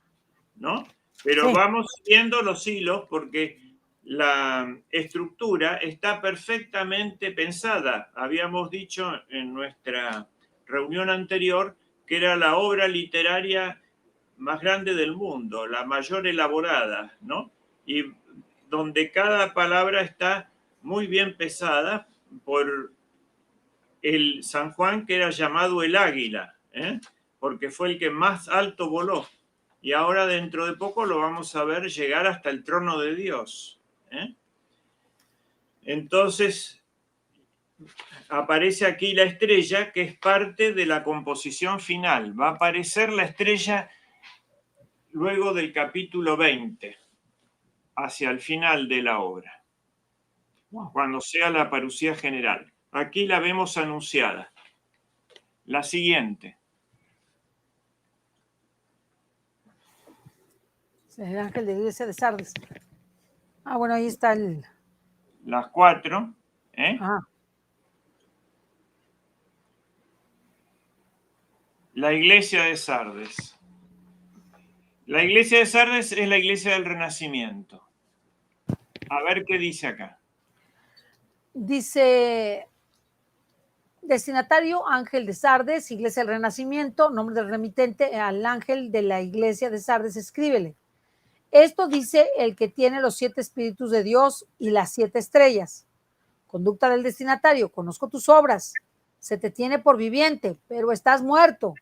¿no? Pero sí, vamos viendo los hilos porque la estructura está perfectamente pensada. Habíamos dicho en nuestra reunión anterior que era la obra literaria más grande del mundo, la mayor elaborada, ¿no? Y donde cada palabra está muy bien pesada por el San Juan, que era llamado el águila, porque fue el que más alto voló. Y ahora dentro de poco lo vamos a ver llegar hasta el trono de Dios. Entonces, aparece aquí la estrella, que es parte de la composición final. Va a aparecer la estrella luego del capítulo 20, hacia el final de la obra, cuando sea la parucía general. Aquí la vemos anunciada. La siguiente. El ángel de la iglesia de Sardes. Ah, bueno, ahí está el... Las 4. Ah, La iglesia de Sardes. La iglesia de Sardes es la iglesia del Renacimiento. A ver qué dice acá. dice, destinatario, ángel de Sardes, iglesia del Renacimiento, nombre del remitente, al ángel de la iglesia de Sardes, escríbele. Esto dice el que tiene los 7 espíritus de Dios y las 7 estrellas. Conducta del destinatario, conozco tus obras. Se te tiene por viviente, pero estás muerto.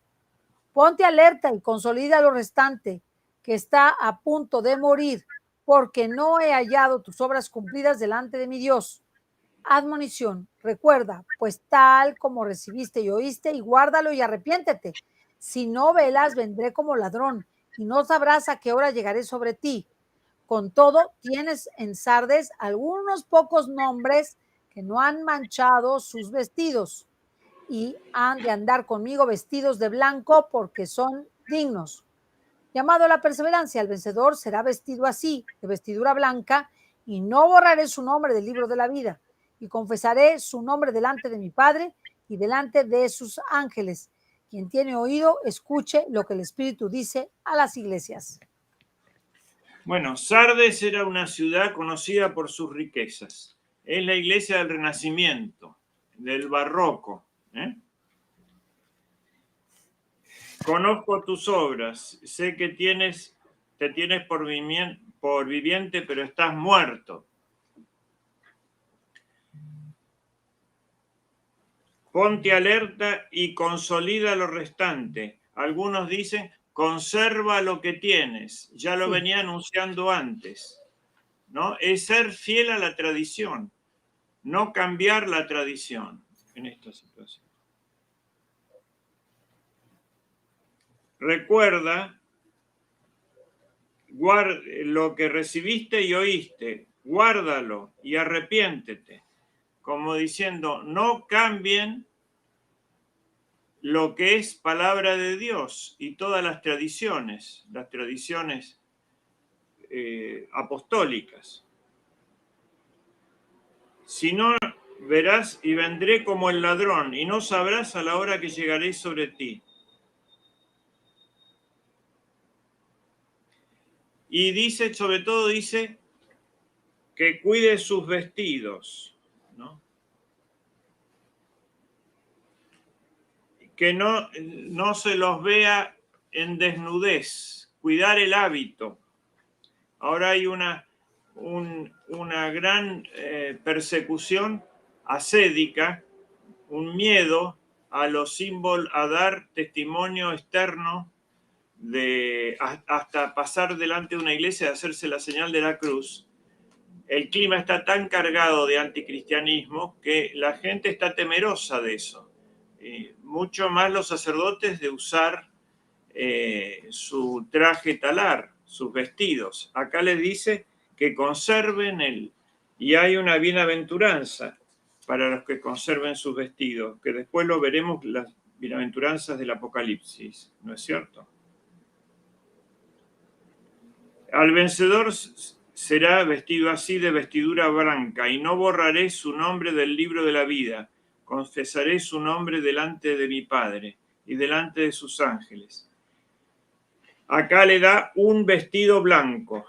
Ponte alerta y consolida lo restante, que está a punto de morir, porque no he hallado tus obras cumplidas delante de mi Dios. Admonición, recuerda, pues tal como recibiste y oíste, y guárdalo y arrepiéntete. Si no velas, vendré como ladrón, y no sabrás a qué hora llegaré sobre ti. Con todo, tienes en Sardes algunos pocos nombres que no han manchado sus vestidos, y han de andar conmigo vestidos de blanco porque son dignos. Llamado a la perseverancia, el vencedor será vestido así, de vestidura blanca, y no borraré su nombre del libro de la vida, y confesaré su nombre delante de mi Padre y delante de sus ángeles. Quien tiene oído, escuche lo que el Espíritu dice a las iglesias. Bueno, Sardes era una ciudad conocida por sus riquezas. Es la iglesia del Renacimiento, del Barroco. Conozco tus obras, sé que te tienes por viviente, pero estás muerto. Ponte alerta y consolida lo restante. Algunos dicen, conserva lo que tienes. Ya lo venía anunciando antes, ¿no? Es ser fiel a la tradición, no cambiar la tradición en esta situación. Recuerda lo que recibiste y oíste, guárdalo y arrepiéntete. Como diciendo, no cambien lo que es palabra de Dios y todas las tradiciones apostólicas. Si no, verás y vendré como el ladrón y no sabrás a la hora que llegaré sobre ti. Y dice, sobre todo dice, que cuide sus vestidos, ¿no? Que no se los vea en desnudez, cuidar el hábito. Ahora hay una gran persecución ascédica, un miedo a los símbolos, a dar testimonio externo, hasta pasar delante de una iglesia y hacerse la señal de la cruz. El clima está tan cargado de anticristianismo que la gente está temerosa de eso. Mucho más los sacerdotes de usar su traje talar, sus vestidos. Acá les dice que conserven y hay una bienaventuranza para los que conserven sus vestidos, que después lo veremos, las bienaventuranzas del Apocalipsis, ¿no es cierto? Al vencedor será vestido así de vestidura blanca, y no borraré su nombre del libro de la vida. Confesaré su nombre delante de mi Padre y delante de sus ángeles. Acá le da un vestido blanco,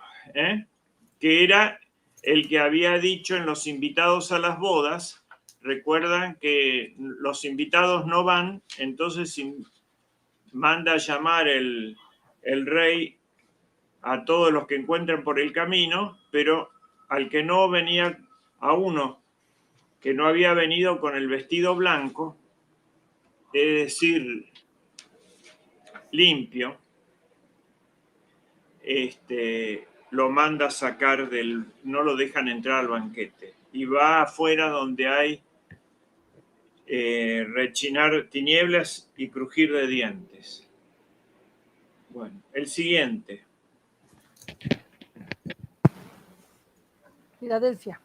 que era el que había dicho en los invitados a las bodas. Recuerdan que los invitados no van, entonces manda a llamar el rey a todos los que encuentran por el camino, pero al que no venía, a uno que no había venido con el vestido blanco, es decir, limpio, lo manda a sacar no lo dejan entrar al banquete y va afuera donde hay rechinar tinieblas y crujir de dientes. Bueno, el siguiente. Filadelfia.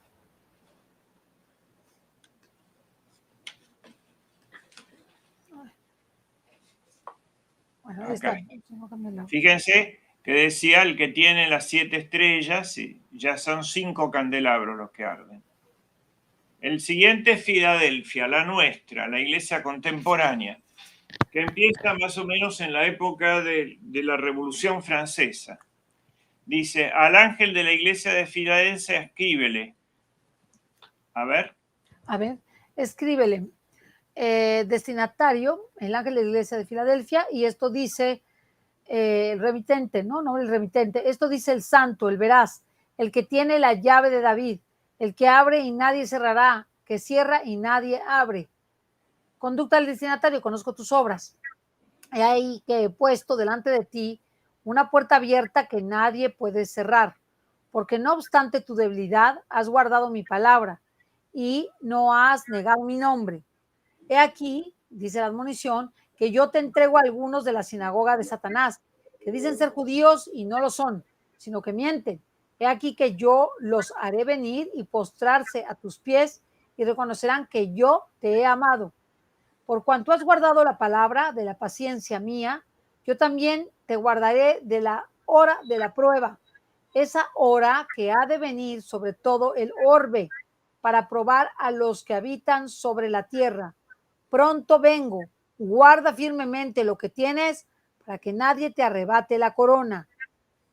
Bueno, ahí está. Fíjense que decía el que tiene las 7 estrellas, y ya son 5 candelabros los que arden. El siguiente es Filadelfia, la nuestra, la iglesia contemporánea, que empieza más o menos en la época de la Revolución Francesa. Dice, al ángel de la iglesia de Filadelfia escríbele. A ver, escríbele. Destinatario, el ángel de la iglesia de Filadelfia, y esto dice el remitente, no el remitente, esto dice el santo, el veraz, el que tiene la llave de David, el que abre y nadie cerrará, que cierra y nadie abre. Conducta del destinatario, conozco tus obras. He ahí que he puesto delante de ti una puerta abierta que nadie puede cerrar, porque no obstante tu debilidad, has guardado mi palabra y no has negado mi nombre. He aquí, dice la admonición, que yo te entrego a algunos de la sinagoga de Satanás, que dicen ser judíos y no lo son, sino que mienten. He aquí que yo los haré venir y postrarse a tus pies y reconocerán que yo te he amado. Por cuanto has guardado la palabra de la paciencia mía, yo también te guardaré de la hora de la prueba, esa hora que ha de venir sobre todo el orbe, para probar a los que habitan sobre la tierra. Pronto vengo, guarda firmemente lo que tienes para que nadie te arrebate la corona.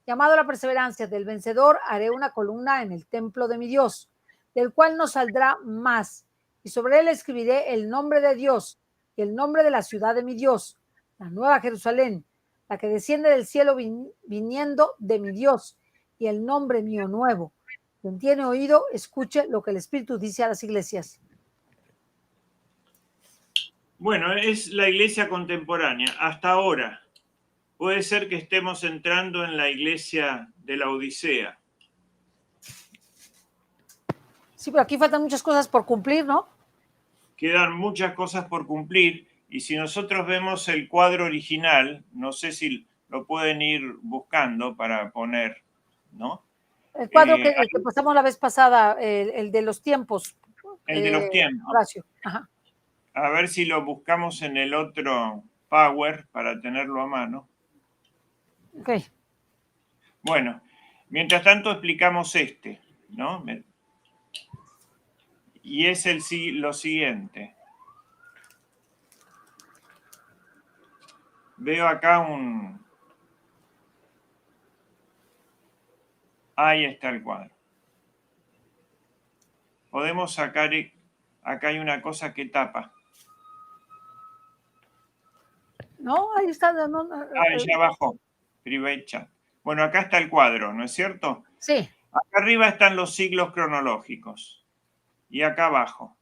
Llamado a la perseverancia del vencedor, haré una columna en el templo de mi Dios, del cual no saldrá más, y sobre él escribiré el nombre de Dios y el nombre de la ciudad de mi Dios, la nueva Jerusalén, la que desciende del cielo viniendo de mi Dios, y el nombre mío nuevo. Quien tiene oído, escuche lo que el Espíritu dice a las iglesias. bueno, es la iglesia contemporánea. Hasta ahora, puede ser que estemos entrando en la iglesia de la Odisea. Sí, pero aquí faltan muchas cosas por cumplir, ¿no? Quedan muchas cosas por cumplir y si nosotros vemos el cuadro original, no sé si lo pueden ir buscando para poner, ¿no? El cuadro que pasamos la vez pasada, el de los tiempos. El de los tiempos. Horacio. Ajá. A ver si lo buscamos en el otro Power para tenerlo a mano. Ok. Bueno, mientras tanto explicamos este, ¿no? Y es lo siguiente. Veo acá ahí está el cuadro. Podemos sacar, acá hay una cosa que tapa. No, ahí está. Ya bajó. Private chat. Bueno, acá está el cuadro, ¿no es cierto? Sí. Acá arriba están los siglos cronológicos. Y acá abajo.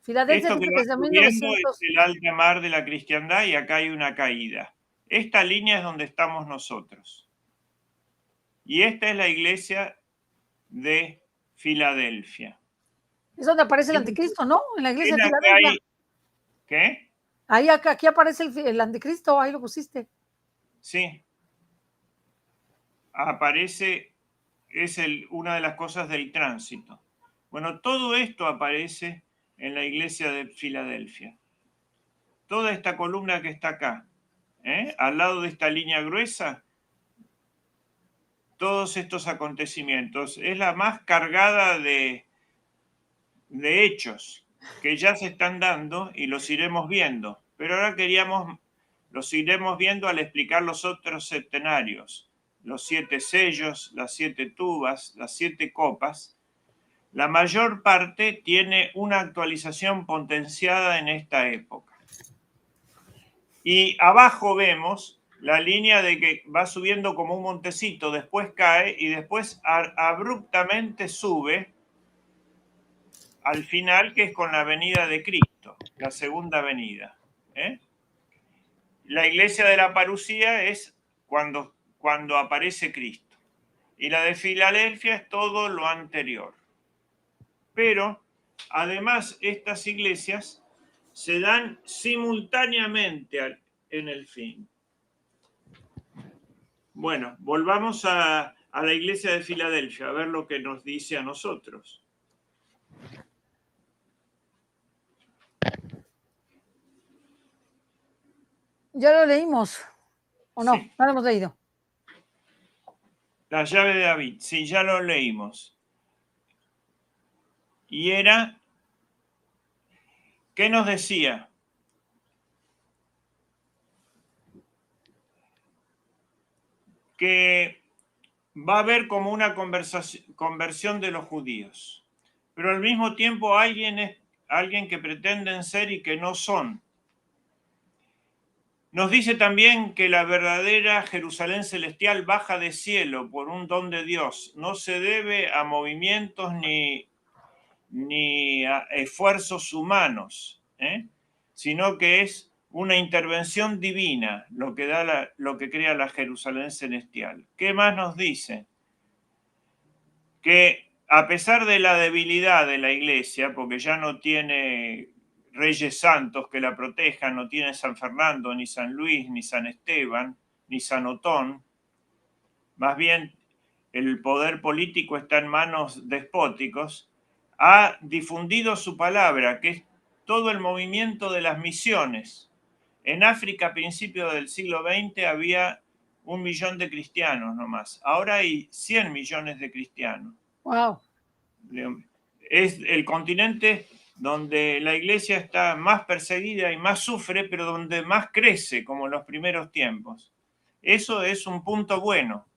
Filadelfia Esto que dice va que subiendo 1900... es el alta mar de la cristiandad y acá hay una caída. Esta línea es donde estamos nosotros. Y esta es la iglesia de Filadelfia. Es donde aparece el anticristo, ¿no? En la iglesia de Filadelfia. ¿Qué? Ahí aquí aparece el anticristo, ahí lo pusiste. Sí. Aparece, es una de las cosas del tránsito. Bueno, todo esto aparece en la iglesia de Filadelfia. Toda esta columna que está acá, al lado de esta línea gruesa, todos estos acontecimientos, es la más cargada de hechos que ya se están dando y los iremos viendo. Pero ahora los iremos viendo al explicar los otros septenarios, los 7 sellos, las 7 tubas, las 7 copas. La mayor parte tiene una actualización potenciada en esta época. Y abajo vemos la línea de que va subiendo como un montecito, después cae y después abruptamente sube al final, que es con la venida de Cristo, la segunda venida. La iglesia de la parucía es cuando aparece Cristo. Y la de Filadelfia es todo lo anterior. Pero, además, estas iglesias se dan simultáneamente en el fin. Bueno, volvamos a la iglesia de Filadelfia, a ver lo que nos dice a nosotros. Ya lo leímos, ¿o no? Sí. No lo hemos leído. La llave de David, sí, ya lo leímos. Y era, ¿qué nos decía? Que va a haber como una conversión de los judíos, pero al mismo tiempo alguien que pretenden ser y que no son. Nos dice también que la verdadera Jerusalén celestial baja de cielo por un don de Dios. No se debe a movimientos ni a esfuerzos humanos, sino que es una intervención divina lo que crea la Jerusalén celestial. ¿Qué más nos dice? Que a pesar de la debilidad de la iglesia, porque ya no tiene reyes santos que la protejan, no tiene San Fernando, ni San Luis, ni San Esteban, ni San Otón, más bien el poder político está en manos despóticos, ha difundido su palabra, que es todo el movimiento de las misiones. En África, a principios del siglo XX, había 1 millón de cristianos nomás. Ahora hay 100 millones de cristianos. Wow. Es el continente donde la iglesia está más perseguida y más sufre, pero donde más crece, como en los primeros tiempos. Eso es un punto bueno.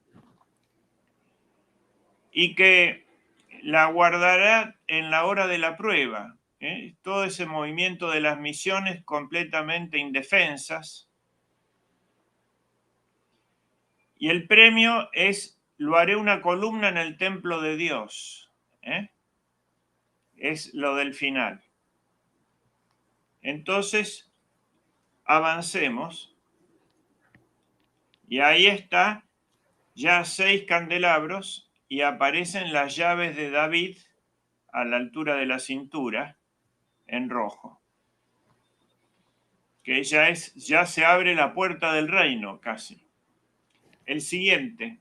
Y que la guardará en la hora de la prueba. Todo ese movimiento de las misiones completamente indefensas. Y el premio es, lo haré una columna en el templo de Dios. Es lo del final. Entonces, avancemos. Y ahí está, ya 6 candelabros y aparecen las llaves de David a la altura de la cintura en rojo. Que ya se abre la puerta del reino casi. El siguiente.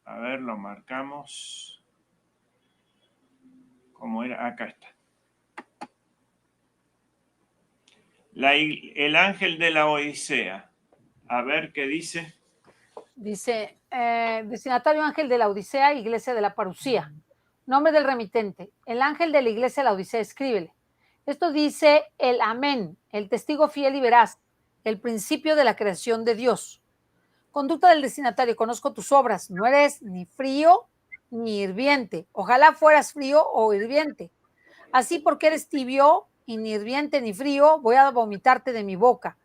A ver, lo marcamos. ¿Cómo era? Acá está. El ángel de la Odisea. A ver qué dice. Dice, destinatario ángel de la Odisea, iglesia de la Parucía. Nombre del remitente. El ángel de la iglesia de la Odisea, escríbele. Esto dice el amén, el testigo fiel y veraz, el principio de la creación de Dios. Conducta del destinatario, conozco tus obras, no eres ni frío ni hirviente. Ojalá fueras frío o hirviente. Así porque eres tibio y ni hirviente ni frío, voy a vomitarte de mi boca.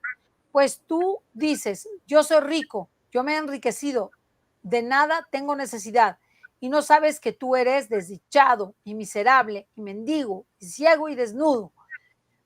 Pues tú dices, yo soy rico, yo me he enriquecido, de nada tengo necesidad, y no sabes que tú eres desdichado y miserable y mendigo y ciego y desnudo.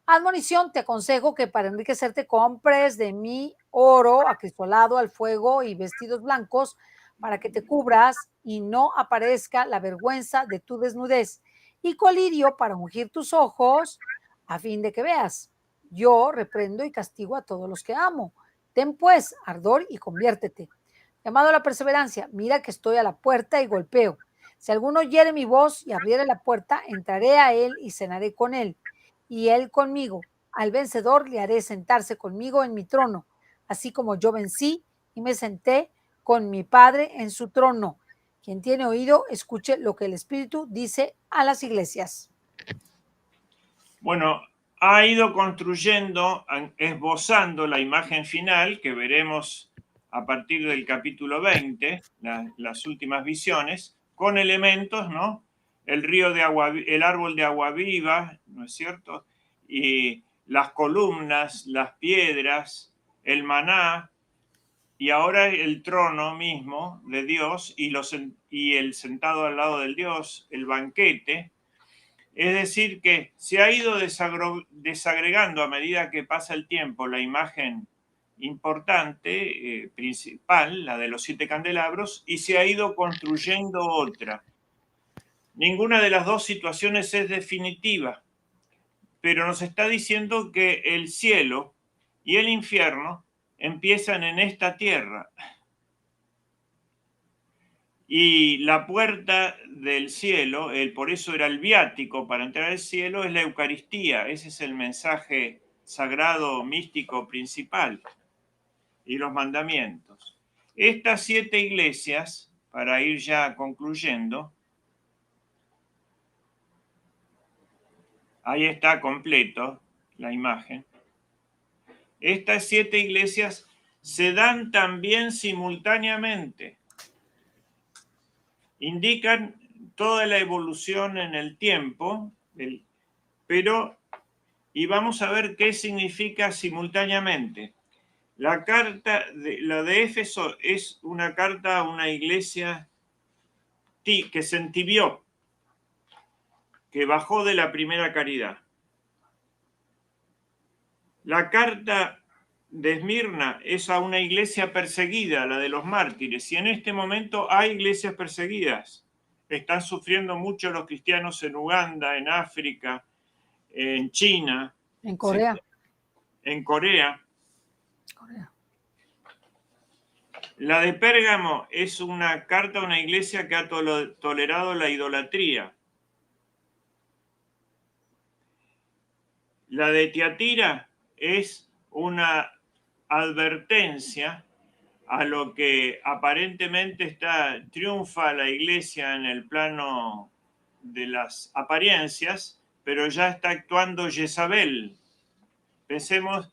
Admonición, te aconsejo que para enriquecerte compres de mí oro acrisolado al fuego y vestidos blancos para que te cubras y no aparezca la vergüenza de tu desnudez, y colirio para ungir tus ojos a fin de que veas. Yo reprendo y castigo a todos los que amo. Ten pues ardor y conviértete. Llamado a la perseverancia, mira que estoy a la puerta y golpeo. Si alguno oyere mi voz y abriere la puerta, entraré a él y cenaré con él, y él conmigo. Al vencedor le haré sentarse conmigo en mi trono, así como yo vencí y me senté con mi Padre en su trono. Quien tiene oído, escuche lo que el Espíritu dice a las iglesias. Bueno, ha ido construyendo, esbozando la imagen final que veremos a partir del capítulo 20, las últimas visiones, con elementos, ¿no? El árbol de agua viva, ¿no es cierto? Y las columnas, las piedras, el maná, y ahora el trono mismo de Dios y el sentado al lado del Dios, el banquete. Es decir, que se ha ido desagregando a medida que pasa el tiempo la imagen importante, principal, la de los 7 candelabros, y se ha ido construyendo otra. Ninguna de las dos situaciones es definitiva. pero nos está diciendo que el cielo y el infierno empiezan en esta tierra. Y la puerta del cielo, por eso era el viático para entrar al cielo, es la Eucaristía. Ese es el mensaje sagrado, místico principal. Y los mandamientos. Estas 7 iglesias, para ir ya concluyendo, ahí está completo la imagen. Estas 7 iglesias se dan también simultáneamente. Indican toda la evolución en el tiempo, pero, y vamos a ver qué significa simultáneamente. La de Éfeso es una carta a una iglesia que se entibió, que bajó de la primera caridad. La carta de Esmirna es a una iglesia perseguida, la de los mártires, y en este momento hay iglesias perseguidas. Están sufriendo mucho los cristianos en Uganda, en África, en China. En Corea. Sí, en Corea. La de Pérgamo es una carta a una iglesia que ha tolerado la idolatría. La de Tiatira es una advertencia a lo que aparentemente triunfa la iglesia en el plano de las apariencias, pero ya está actuando Jezabel. Pensemos,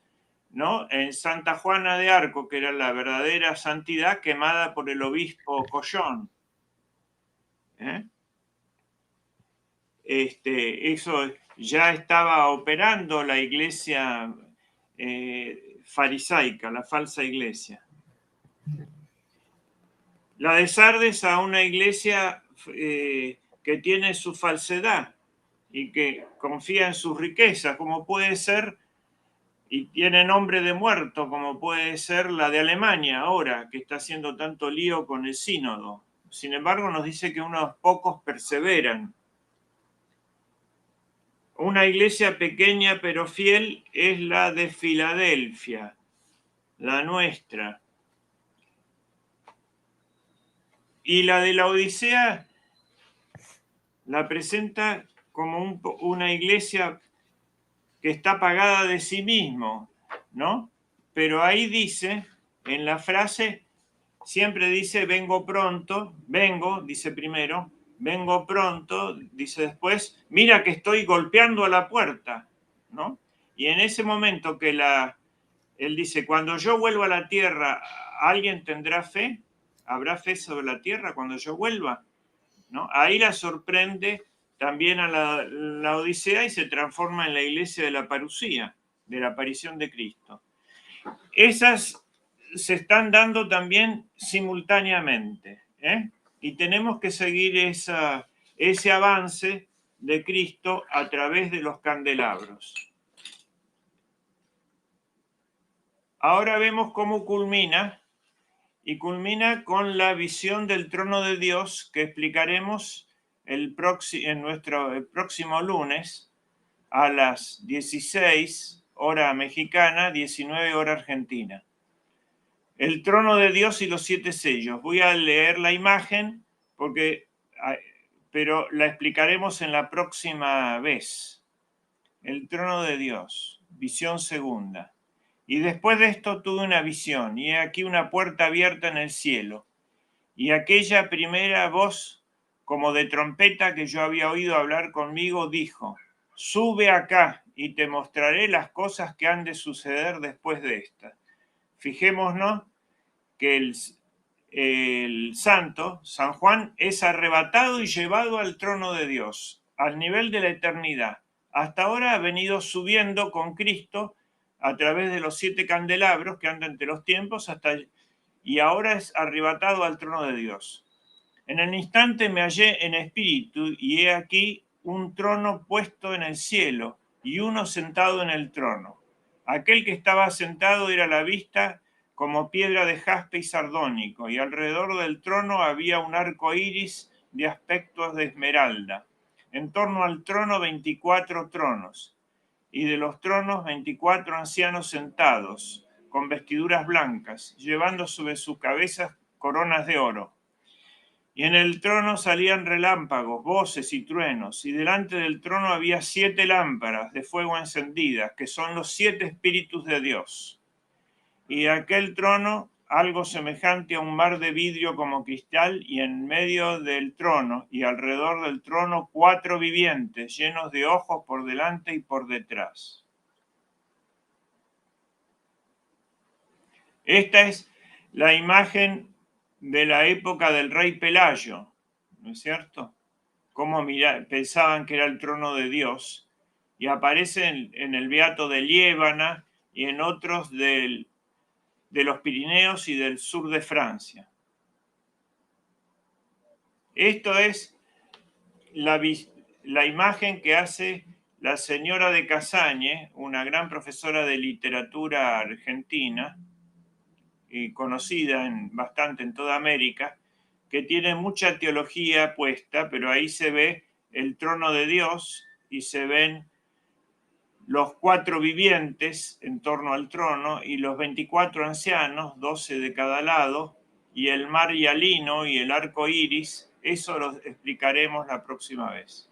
¿no?, en Santa Juana de Arco, que era la verdadera santidad quemada por el obispo Collón. Eso ya estaba operando la iglesia farisaica, la falsa iglesia. La de Sardes a una iglesia que tiene su falsedad y que confía en sus riquezas, como puede ser, y tiene nombre de muerto, como puede ser la de Alemania ahora, que está haciendo tanto lío con el sínodo. Sin embargo, nos dice que unos pocos perseveran. Una iglesia pequeña pero fiel es la de Filadelfia, la nuestra. Y la de la Odisea la presenta como una iglesia que está pagada de sí mismo, ¿no? Pero ahí dice, en la frase, siempre dice vengo pronto, vengo, dice primero, vengo pronto, dice después, mira que estoy golpeando a la puerta, ¿no? Y en ese momento que él dice, cuando yo vuelva a la tierra, ¿alguien tendrá fe? ¿Habrá fe sobre la tierra cuando yo vuelva? ¿No? Ahí la sorprende también a la Odisea y se transforma en la iglesia de la parucía, de la aparición de Cristo. Esas se están dando también simultáneamente, y tenemos que seguir ese avance de Cristo a través de los candelabros. Ahora vemos cómo culmina, y culmina con la visión del trono de Dios que explicaremos el próximo lunes a las 16 hora mexicana, 19 hora argentina. El trono de Dios y los 7 sellos. Voy a leer la imagen pero la explicaremos en la próxima vez. El trono de Dios, visión segunda. Y después de esto tuve una visión, y he aquí una puerta abierta en el cielo, y aquella primera voz, como de trompeta que yo había oído hablar conmigo, dijo, sube acá y te mostraré las cosas que han de suceder después de esta. Fijémonos que el santo, San Juan, es arrebatado y llevado al trono de Dios, al nivel de la eternidad. Hasta ahora ha venido subiendo con Cristo a través de los 7 candelabros que andan entre los tiempos y ahora es arrebatado al trono de Dios. En el instante me hallé en espíritu y he aquí un trono puesto en el cielo y uno sentado en el trono. Aquel que estaba sentado era la vista como piedra de jaspe y sardónico, y alrededor del trono había un arco iris de aspectos de esmeralda. En torno al trono 24 tronos, y de los tronos 24 ancianos sentados, con vestiduras blancas, llevando sobre sus cabezas coronas de oro. Y en el trono salían relámpagos, voces y truenos, y delante del trono había 7 lámparas de fuego encendidas, que son los 7 espíritus de Dios. Y de aquel trono algo semejante a un mar de vidrio como cristal, y en medio del trono y alrededor del trono 4 vivientes, llenos de ojos por delante y por detrás. Esta es la imagen de la época del rey Pelayo, ¿no es cierto? Cómo pensaban que era el trono de Dios, y aparece en el Beato de Liébana y en otros de los Pirineos y del sur de Francia. Esto es la imagen que hace la señora de Casañe, una gran profesora de literatura argentina y conocida bastante en toda América, que tiene mucha teología puesta, pero ahí se ve el trono de Dios y se ven los 4 vivientes en torno al trono y los 24 ancianos, 12 de cada lado, y el mar hialino y el arco iris. Eso lo explicaremos la próxima vez.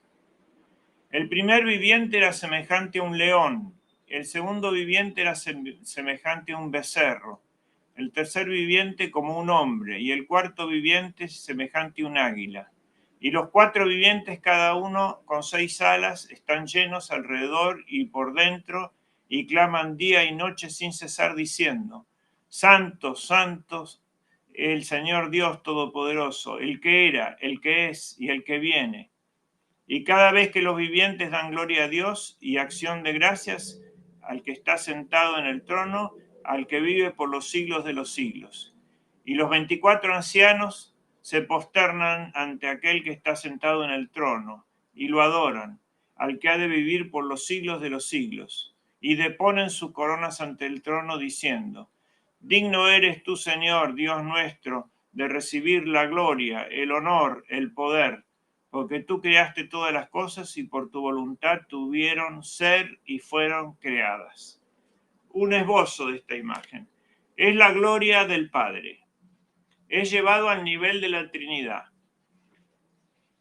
El primer viviente era semejante a un león, el segundo viviente era semejante a un becerro, el tercer viviente como un hombre, y el cuarto viviente semejante a un águila. Y los 4 vivientes, cada uno con 6 alas, están llenos alrededor y por dentro, y claman día y noche sin cesar diciendo: Santos, santos, el Señor Dios Todopoderoso, el que era, el que es y el que viene. Y cada vez que los vivientes dan gloria a Dios y acción de gracias al que está sentado en el trono, al que vive por los siglos de los siglos. Y los 24 ancianos se posternan ante aquel que está sentado en el trono y lo adoran, al que ha de vivir por los siglos de los siglos. Y deponen sus coronas ante el trono diciendo: Digno eres tú, Señor, Dios nuestro, de recibir la gloria, el honor, el poder, porque tú creaste todas las cosas y por tu voluntad tuvieron ser y fueron creadas. Un esbozo de esta imagen. Es la gloria del Padre. Es llevado al nivel de la Trinidad.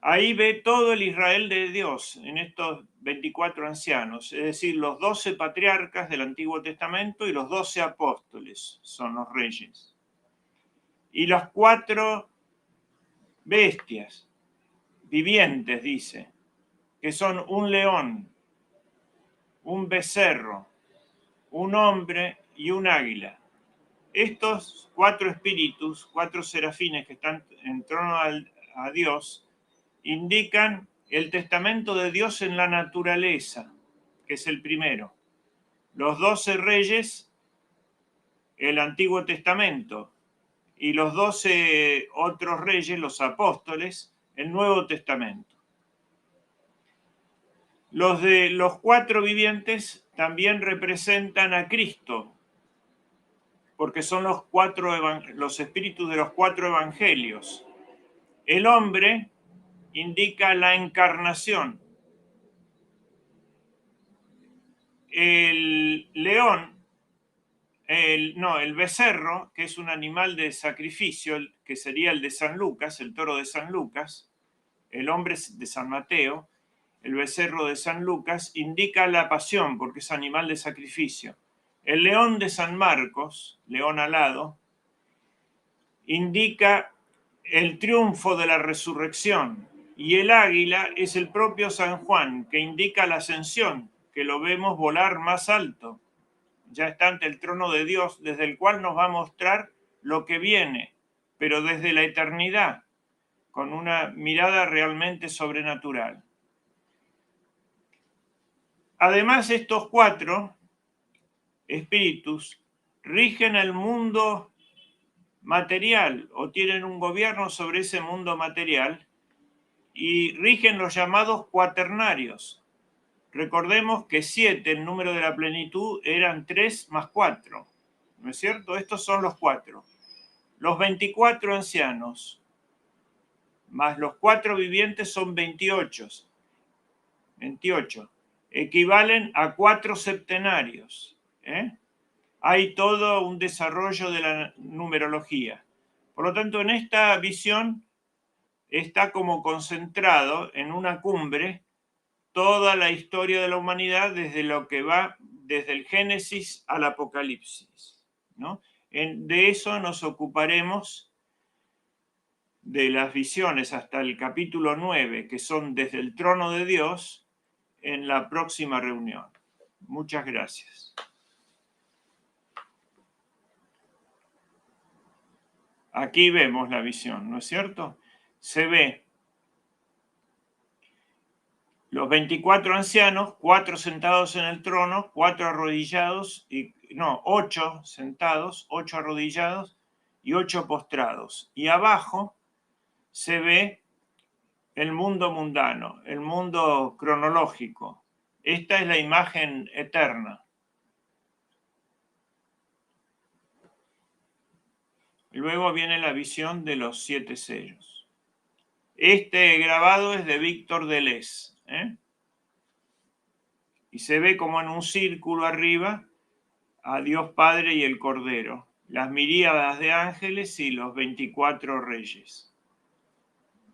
Ahí ve todo el Israel de Dios en estos 24 ancianos, es decir, los 12 patriarcas del Antiguo Testamento y los 12 apóstoles son los reyes. Y las 4 bestias vivientes, dice, que son un león, un becerro, un hombre y un águila. Estos 4 espíritus, 4 serafines que están en torno a Dios, indican el testamento de Dios en la naturaleza, que es el primero. Los 12 reyes, el Antiguo Testamento, y los 12 otros reyes, los apóstoles, el Nuevo Testamento. Los de los 4 vivientes también representan a Cristo, porque son los espíritus de los 4 evangelios. El hombre indica la encarnación. El león, el becerro, que es un animal de sacrificio, que sería el de San Lucas, el toro de San Lucas, el hombre de San Mateo, el becerro de San Lucas, indica la pasión, porque es animal de sacrificio. El león de San Marcos, león alado, indica el triunfo de la resurrección. Y el águila es el propio San Juan, que indica la ascensión, que lo vemos volar más alto. Ya está ante el trono de Dios, desde el cual nos va a mostrar lo que viene, pero desde la eternidad, con una mirada realmente sobrenatural. Además, estos 4 espíritus rigen el mundo material o tienen un gobierno sobre ese mundo material y rigen los llamados cuaternarios. Recordemos que 7, el número de la plenitud, eran 3 más 4, ¿no es cierto? Estos son los 4. Los 24 ancianos más los 4 vivientes son 28. equivalen a 4 septenarios. Hay todo un desarrollo de la numerología. Por lo tanto, en esta visión está como concentrado en una cumbre toda la historia de la humanidad desde lo que va desde el Génesis al Apocalipsis, ¿no? De eso nos ocuparemos, de las visiones hasta el capítulo 9, que son desde el trono de Dios, en la próxima reunión. Muchas gracias. Aquí vemos la visión, ¿no es cierto? Se ve los 24 ancianos, 4 sentados en el trono, 4 arrodillados, 8 sentados, 8 arrodillados y 8 postrados. Y abajo se ve el mundo mundano, el mundo cronológico. Esta es la imagen eterna. Luego viene la visión de los 7 sellos. Este grabado es de Víctor Deleuze. Y se ve como en un círculo arriba a Dios Padre y el Cordero, las miríadas de ángeles y los 24 reyes.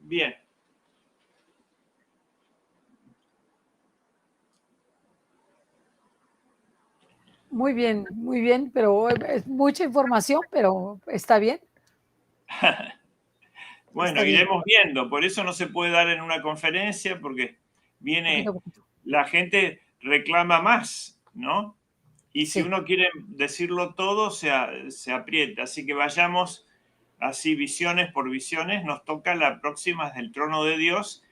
Bien. Muy bien, pero es mucha información, pero está bien. Bueno, iremos viendo, por eso no se puede dar en una conferencia, porque viene, la gente reclama más, ¿no? Y si uno quiere decirlo todo, se aprieta. Así que vayamos así visiones por visiones. Nos toca la próxima del trono de Dios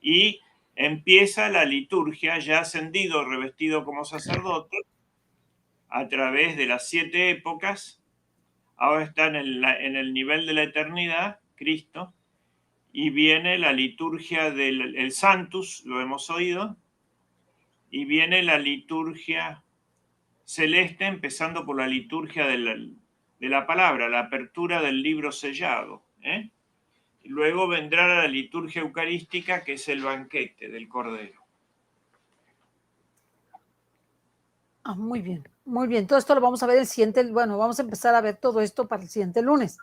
y empieza la liturgia, ya ascendido, revestido como sacerdote, a través de las 7 épocas. Ahora está en el nivel de la eternidad, Cristo, y viene la liturgia del Sanctus, lo hemos oído, y viene la liturgia celeste, empezando por la liturgia de la palabra, la apertura del libro sellado. Luego vendrá la liturgia eucarística, que es el banquete del Cordero. Muy bien, muy bien. Todo esto lo vamos a ver el siguiente, bueno, vamos a empezar a ver todo esto para el siguiente lunes.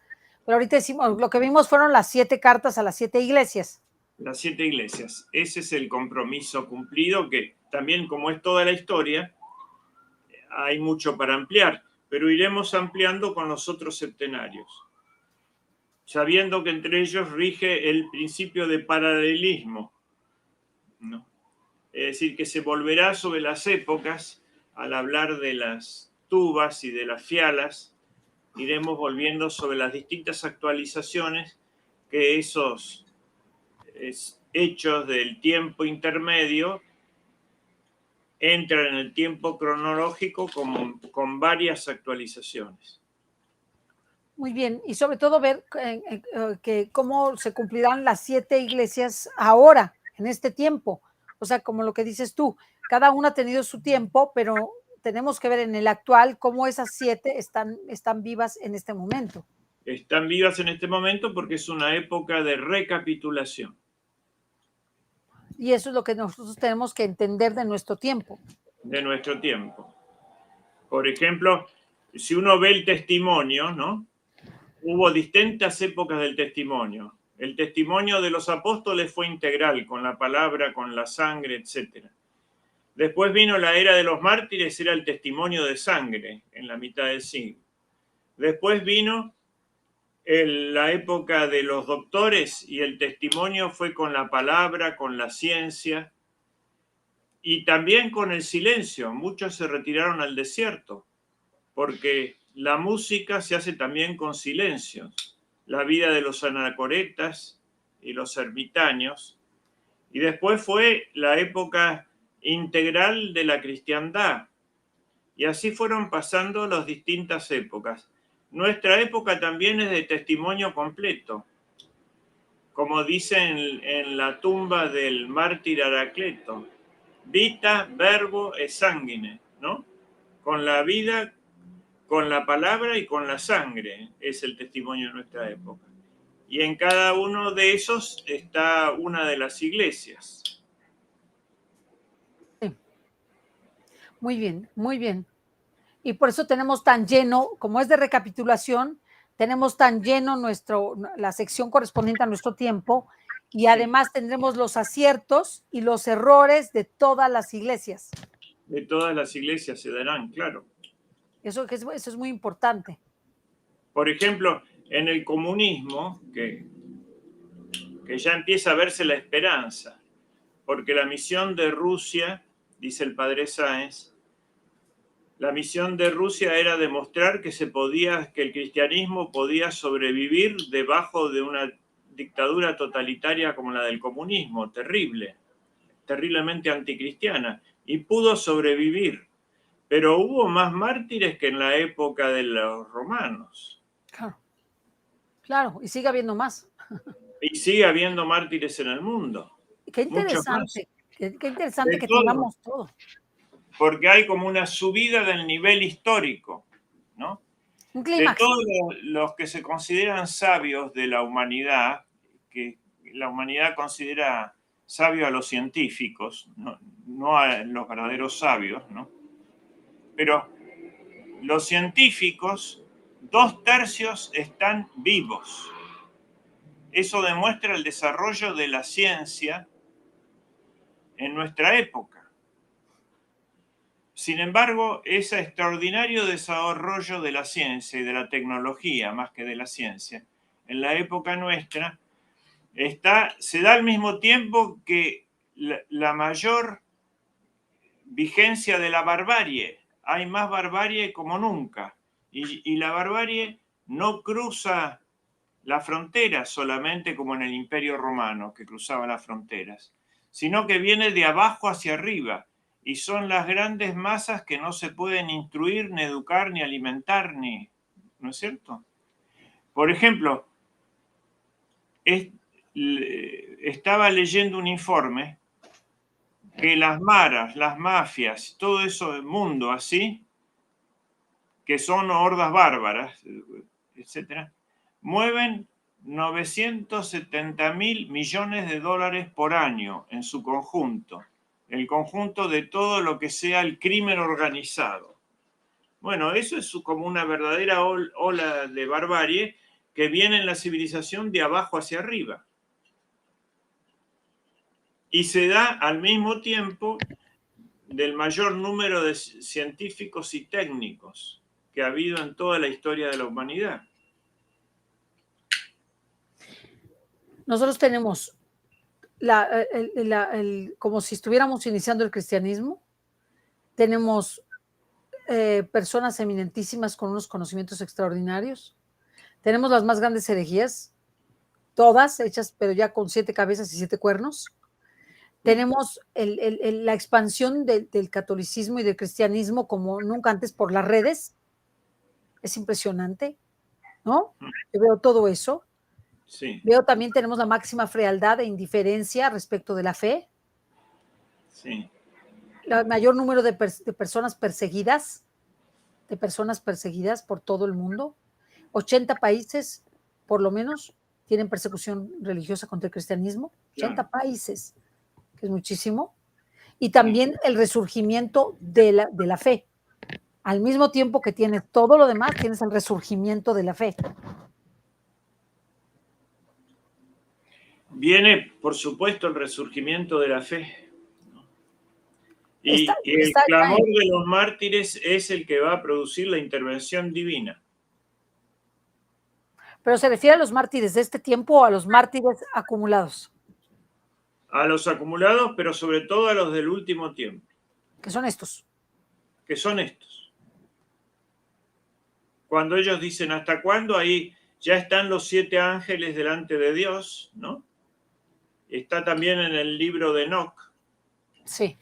Pero ahorita decimos, lo que vimos fueron las 7 cartas a las 7 iglesias. Las 7 iglesias. Ese es el compromiso cumplido, que también, como es toda la historia, hay mucho para ampliar, pero iremos ampliando con los otros septenarios, sabiendo que entre ellos rige el principio de paralelismo, ¿no? Es decir, que se volverá sobre las épocas. Al hablar de las tubas y de las fialas, iremos volviendo sobre las distintas actualizaciones que esos hechos del tiempo intermedio entran en el tiempo cronológico con varias actualizaciones. Muy bien, y sobre todo ver que cómo se cumplirán las 7 iglesias ahora, en este tiempo. O sea, como lo que dices tú, cada una ha tenido su tiempo, pero tenemos que ver en el actual cómo esas 7 están vivas en este momento. Están vivas en este momento porque es una época de recapitulación. Y eso es lo que nosotros tenemos que entender de nuestro tiempo. De nuestro tiempo. Por ejemplo, si uno ve el testimonio, ¿no? Hubo distintas épocas del testimonio. El testimonio de los apóstoles fue integral, con la palabra, con la sangre, etc. Después vino la era de los mártires, era el testimonio de sangre, en la mitad del siglo. Después vino la época de los doctores y el testimonio fue con la palabra, con la ciencia y también con el silencio. Muchos se retiraron al desierto porque la música se hace también con silencios. La vida de los anacoretas y los ermitaños. Y después fue la época integral de la cristiandad. Y así fueron pasando las distintas épocas. Nuestra época también es de testimonio completo. Como dicen en la tumba del mártir Heracleto, vita, verbo e sanguine, ¿no? Con la vida, con la palabra y con la sangre es el testimonio de nuestra época. Y en cada uno de esos está una de las iglesias. Sí. Muy bien, muy bien. Y por eso tenemos tan lleno, como es de recapitulación, tenemos tan lleno la sección correspondiente a nuestro tiempo y además tendremos los aciertos y los errores de todas las iglesias. De todas las iglesias se darán, claro. Eso es muy importante. Por ejemplo, en el comunismo, que ya empieza a verse la esperanza, porque la misión de Rusia, dice el padre Sáenz, la misión de Rusia era demostrar que que el cristianismo podía sobrevivir debajo de una dictadura totalitaria como la del comunismo, terriblemente anticristiana, y pudo sobrevivir. Pero hubo más mártires que en la época de los romanos. Claro, claro, y sigue habiendo más. Y sigue habiendo mártires en el mundo. Qué interesante, qué interesante que tengamos todo. Porque hay como una subida del nivel histórico, ¿no? Un clímax. De todos los que se consideran sabios de la humanidad, que la humanidad considera sabios a los científicos, no a los verdaderos sabios, ¿no? Pero los científicos, 2/3 están vivos. Eso demuestra el desarrollo de la ciencia en nuestra época. Sin embargo, ese extraordinario desarrollo de la ciencia y de la tecnología, más que de la ciencia, en la época nuestra, se da al mismo tiempo que la mayor vigencia de la barbarie. Hay más barbarie como nunca. Y la barbarie no cruza la frontera solamente como en el Imperio Romano, que cruzaba las fronteras, sino que viene de abajo hacia arriba. Y son las grandes masas que no se pueden instruir, ni educar, ni alimentar, ¿no es cierto? Por ejemplo, estaba leyendo un informe que las maras, las mafias, todo eso del mundo así, que son hordas bárbaras, etcétera, mueven 970.000 millones de dólares por año en su conjunto. El conjunto de todo lo que sea el crimen organizado. Bueno, eso es como una verdadera ola de barbarie que viene en la civilización de abajo hacia arriba. Y se da al mismo tiempo del mayor número de científicos y técnicos que ha habido en toda la historia de la humanidad. Nosotros tenemos como si estuviéramos iniciando el cristianismo, tenemos personas eminentísimas con unos conocimientos extraordinarios, tenemos las más grandes herejías, todas hechas, pero ya con 7 cabezas y 7 cuernos. Tenemos la expansión del catolicismo y del cristianismo como nunca antes por las redes. Es impresionante, ¿no? Yo veo todo eso. Sí. Veo también tenemos la máxima frialdad e indiferencia respecto de la fe. Sí. El mayor número de personas perseguidas por todo el mundo. 80 países, por lo menos, tienen persecución religiosa contra el cristianismo. 80 países, que es muchísimo. Y también el resurgimiento de la fe. Al mismo tiempo que tienes todo lo demás, tienes el resurgimiento de la fe. Viene, por supuesto, el resurgimiento de la fe. Y el clamor de los mártires es el que va a producir la intervención divina. ¿Pero se refiere a los mártires de este tiempo o a los mártires acumulados? A los acumulados, pero sobre todo a los del último tiempo. ¿Qué son estos? Que son estos. Cuando ellos dicen, ¿hasta cuándo? Ahí ya están los 7 ángeles delante de Dios, ¿no? Está también en el libro de Enoc. Sí.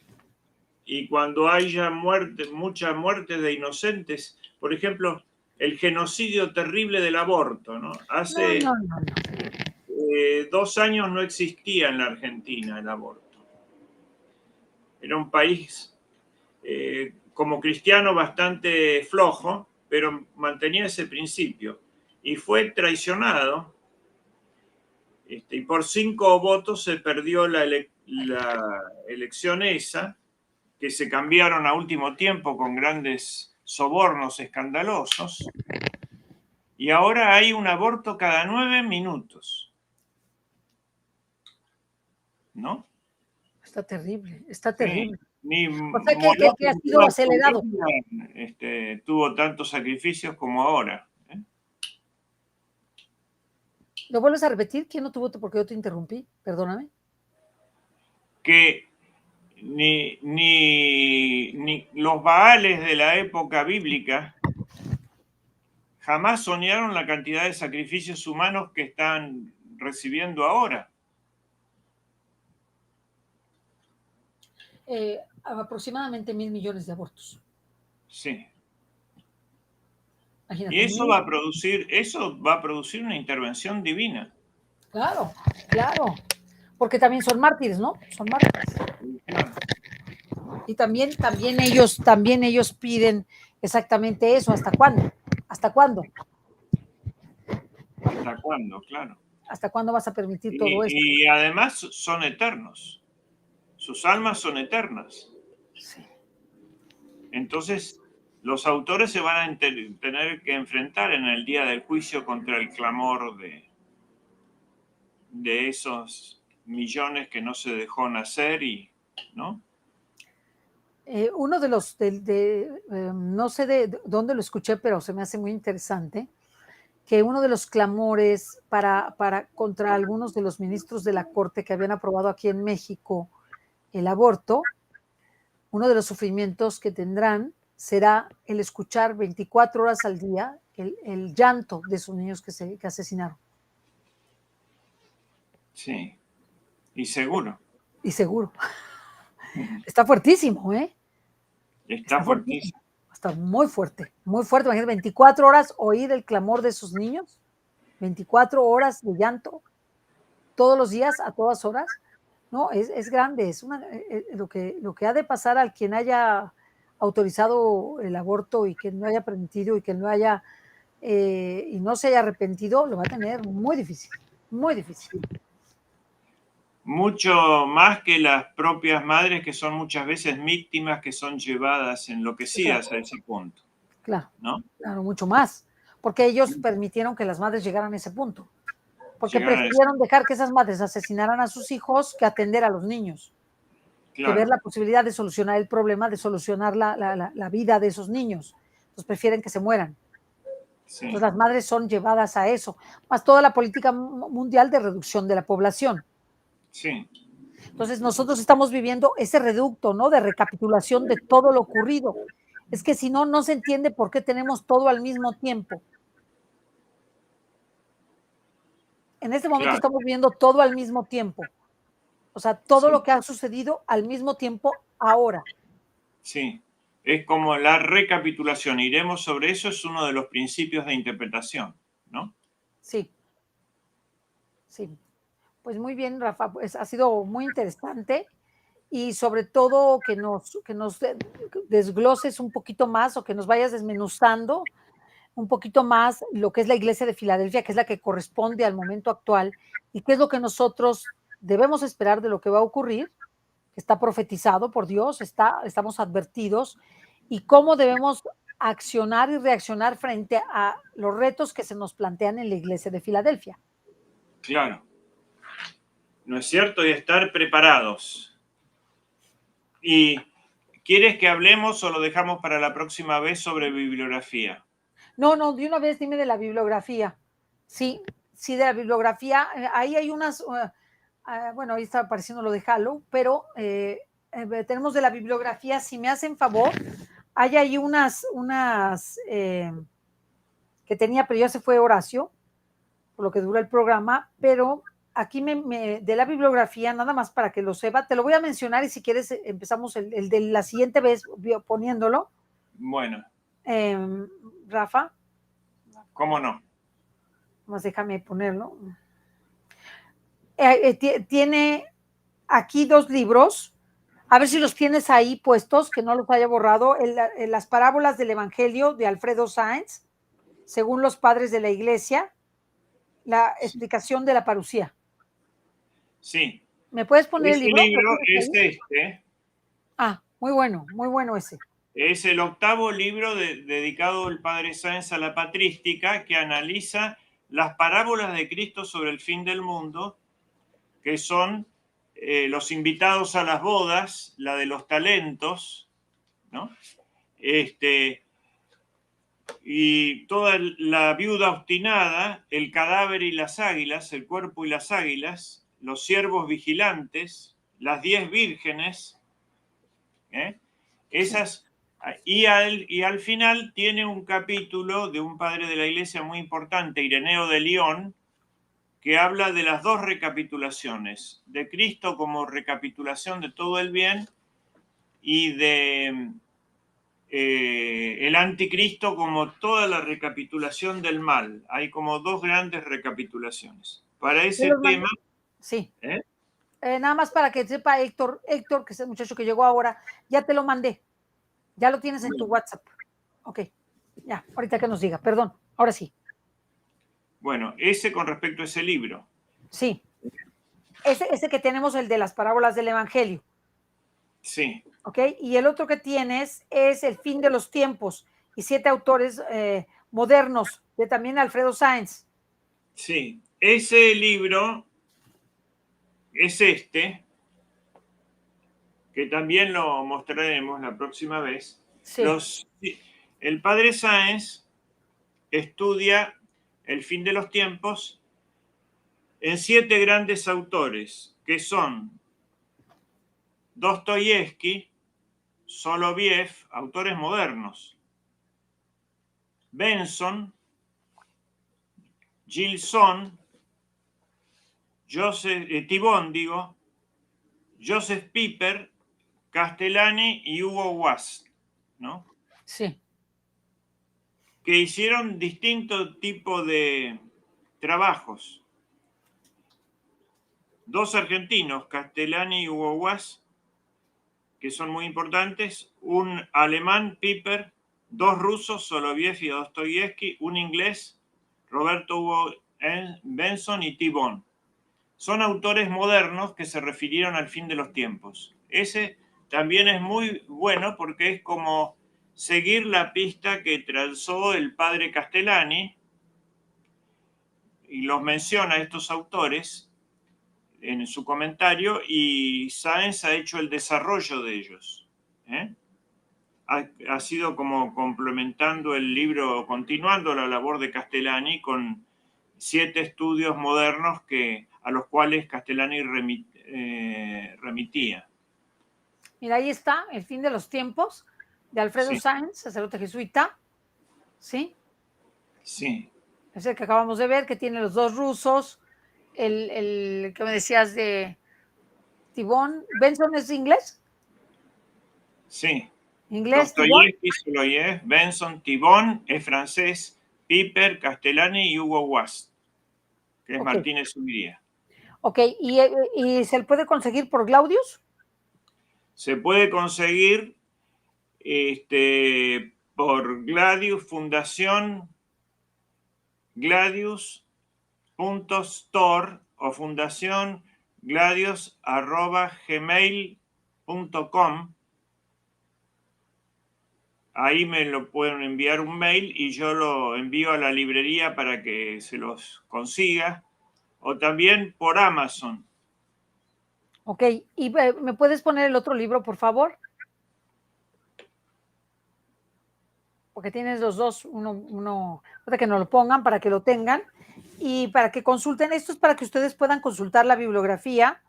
Y cuando haya mucha muerte de inocentes, por ejemplo, el genocidio terrible del aborto, ¿no? Hace 2 años no existía en la Argentina el aborto. Era un país como cristiano bastante flojo, pero mantenía ese principio. Y fue traicionado. Y por 5 votos se perdió la elección esa, que se cambiaron a último tiempo con grandes sobornos escandalosos, y ahora hay un aborto cada 9 minutos, ¿no? Está terrible, está terrible. Sí, ni O sea Moloch que ha en sido toda su acelerado. vida, tuvo tantos sacrificios como ahora. ¿Lo vuelves a repetir? ¿Quién no tuvo? Porque yo te interrumpí, perdóname. Que ni los Baales de la época bíblica jamás soñaron la cantidad de sacrificios humanos que están recibiendo ahora. Aproximadamente 1.000 millones de abortos. Sí. Imagínate, Y eso va a producir una intervención divina. Claro, claro. Porque también son mártires, ¿no? Son mártires. Claro. Y también ellos piden exactamente eso. ¿Hasta cuándo? ¿Hasta cuándo? ¿Hasta cuándo? Claro. ¿Hasta cuándo vas a permitir todo esto? Y además son eternos. Sus almas son eternas. Sí. Entonces, los autores se van a tener que enfrentar en el día del juicio contra el clamor de esos millones que no se dejó nacer ¿no? Uno de los, no sé de dónde lo escuché, pero se me hace muy interesante, que uno de los clamores contra algunos de los ministros de la Corte que habían aprobado aquí en México el aborto, uno de los sufrimientos que tendrán será el escuchar 24 horas al día el llanto de esos niños que asesinaron. Sí, y seguro. Y seguro. Está fuertísimo, ¿eh? Está fuertísimo. Está muy fuerte, muy fuerte. Imagínate, 24 horas oír el clamor de esos niños, 24 horas de llanto, todos los días, a todas horas. No, es grande, lo que ha de pasar al quien haya autorizado el aborto y que no haya permitido y que no haya y no se haya arrepentido, lo va a tener muy difícil, muy difícil. Mucho más que las propias madres, que son muchas veces víctimas, que son llevadas enloquecidas a ese punto. Claro, ¿no? Claro, mucho más, porque ellos permitieron que las madres llegaran a ese punto, porque Llegaran prefirieron dejar que esas madres asesinaran a sus hijos que atender a los niños, claro. que ver la posibilidad de solucionar el problema, de solucionar la vida de esos niños. Entonces prefieren que se mueran. Sí. Entonces las madres son llevadas a eso, más toda la política mundial de reducción de la población. Sí. Entonces nosotros estamos viviendo ese reducto, ¿no? De recapitulación de todo lo ocurrido. Es que si no, no se entiende por qué tenemos todo al mismo tiempo. En este momento estamos viendo todo al mismo tiempo. O sea, todo lo que ha sucedido al mismo tiempo ahora. Sí, es como la recapitulación. Iremos sobre eso, es uno de los principios de interpretación, ¿no? Sí. Sí. Pues muy bien, Rafa, pues ha sido muy interesante y sobre todo que nos desgloses un poquito más o que nos vayas desmenuzando un poquito más lo que es la iglesia de Filadelfia, que es la que corresponde al momento actual y qué es lo que nosotros debemos esperar de lo que va a ocurrir, que está profetizado por Dios, estamos advertidos, y cómo debemos accionar y reaccionar frente a los retos que se nos plantean en la iglesia de Filadelfia. Claro. ¿No es cierto? Y estar preparados. ¿Y quieres que hablemos o lo dejamos para la próxima vez sobre bibliografía? No, de una vez dime de la bibliografía. Sí, de la bibliografía. Ahí hay unas, bueno, ahí está apareciendo lo de Halo, pero tenemos de la bibliografía, si me hacen favor, hay ahí unas que tenía, pero ya se fue Horacio, por lo que dura el programa, pero aquí de la bibliografía, nada más para que lo sepa, te lo voy a mencionar y si quieres empezamos el de la siguiente vez poniéndolo. Bueno. Rafa. ¿Cómo no? Más déjame ponerlo. Tiene aquí 2 libros, a ver si los tienes ahí puestos, que no los haya borrado, las parábolas del Evangelio de Alfredo Sáenz, según los padres de la iglesia, la explicación de la parucía. Sí. ¿Me puedes poner el libro? Libro es este. muy bueno ese. Es el octavo libro dedicado el padre Sáenz a la patrística, que analiza las parábolas de Cristo sobre el fin del mundo, que son los invitados a las bodas, la de los talentos, ¿no? Y toda la viuda obstinada, el cadáver y las águilas, el cuerpo y las águilas, los siervos vigilantes, las 10 vírgenes, esas, y al final tiene un capítulo de un padre de la iglesia muy importante, Ireneo de León, que habla de las dos recapitulaciones, de Cristo como recapitulación de todo el bien y de el anticristo como toda la recapitulación del mal. Hay como dos grandes recapitulaciones. Para ese tema... Sí. Nada más para que sepa Héctor, que es el muchacho que llegó ahora, ya te lo mandé. Ya lo tienes en tu WhatsApp. Ok, ya, ahorita que nos diga. Perdón, ahora sí. Bueno, ese con respecto a ese libro. Sí. Ese que tenemos, el de las parábolas del Evangelio. Sí. Ok, y el otro que tienes es El fin de los tiempos y 7 autores modernos, de también Alfredo Sáenz. Sí, ese libro es este, que también lo mostraremos la próxima vez. Sí. El padre Sáenz estudia el fin de los tiempos en 7 grandes autores, que son Dostoyevsky, Soloviev, autores modernos, Benson, Gilson, Tibón, Joseph Pieper, Castellani y Hugo Wass, ¿no? Sí. Que hicieron distinto tipo de trabajos. 2 argentinos, Castellani y Hugo Wass, que son muy importantes, un alemán, Pieper, 2 rusos, Soloviev y Dostoyevsky, un inglés, Roberto Hugo Benson y Tibón. Son autores modernos que se refirieron al fin de los tiempos. Ese también es muy bueno porque es como seguir la pista que trazó el padre Castellani, y los menciona estos autores en su comentario, y Sáenz ha hecho el desarrollo de ellos. Ha sido como complementando el libro, continuando la labor de Castellani con 7 estudios modernos a los cuales Castellani remitía. Mira, ahí está, El fin de los tiempos, de Alfredo Sáenz, sacerdote jesuita. ¿Sí? Sí. Es el que acabamos de ver, que tiene los 2 rusos, el que me decías de Tibón. ¿Benson es inglés? Sí. ¿Inglés, Dostoyevsky, Soloviev, Benson, Tibón es francés, Pieper, Castellani y Hugo Wass, que es Martínez Subiría. Ok, ¿y se le puede conseguir por Glaudius? Se puede conseguir por Gladius, Fundación Gladius.store o Fundación Gladius@gmail.com. Ahí me lo pueden enviar un mail y yo lo envío a la librería para que se los consiga, o también por Amazon. Ok, ¿y me puedes poner el otro libro, por favor? Porque tienes los dos, uno para que nos lo pongan, para que lo tengan y para que consulten. Esto es para que ustedes puedan consultar la bibliografía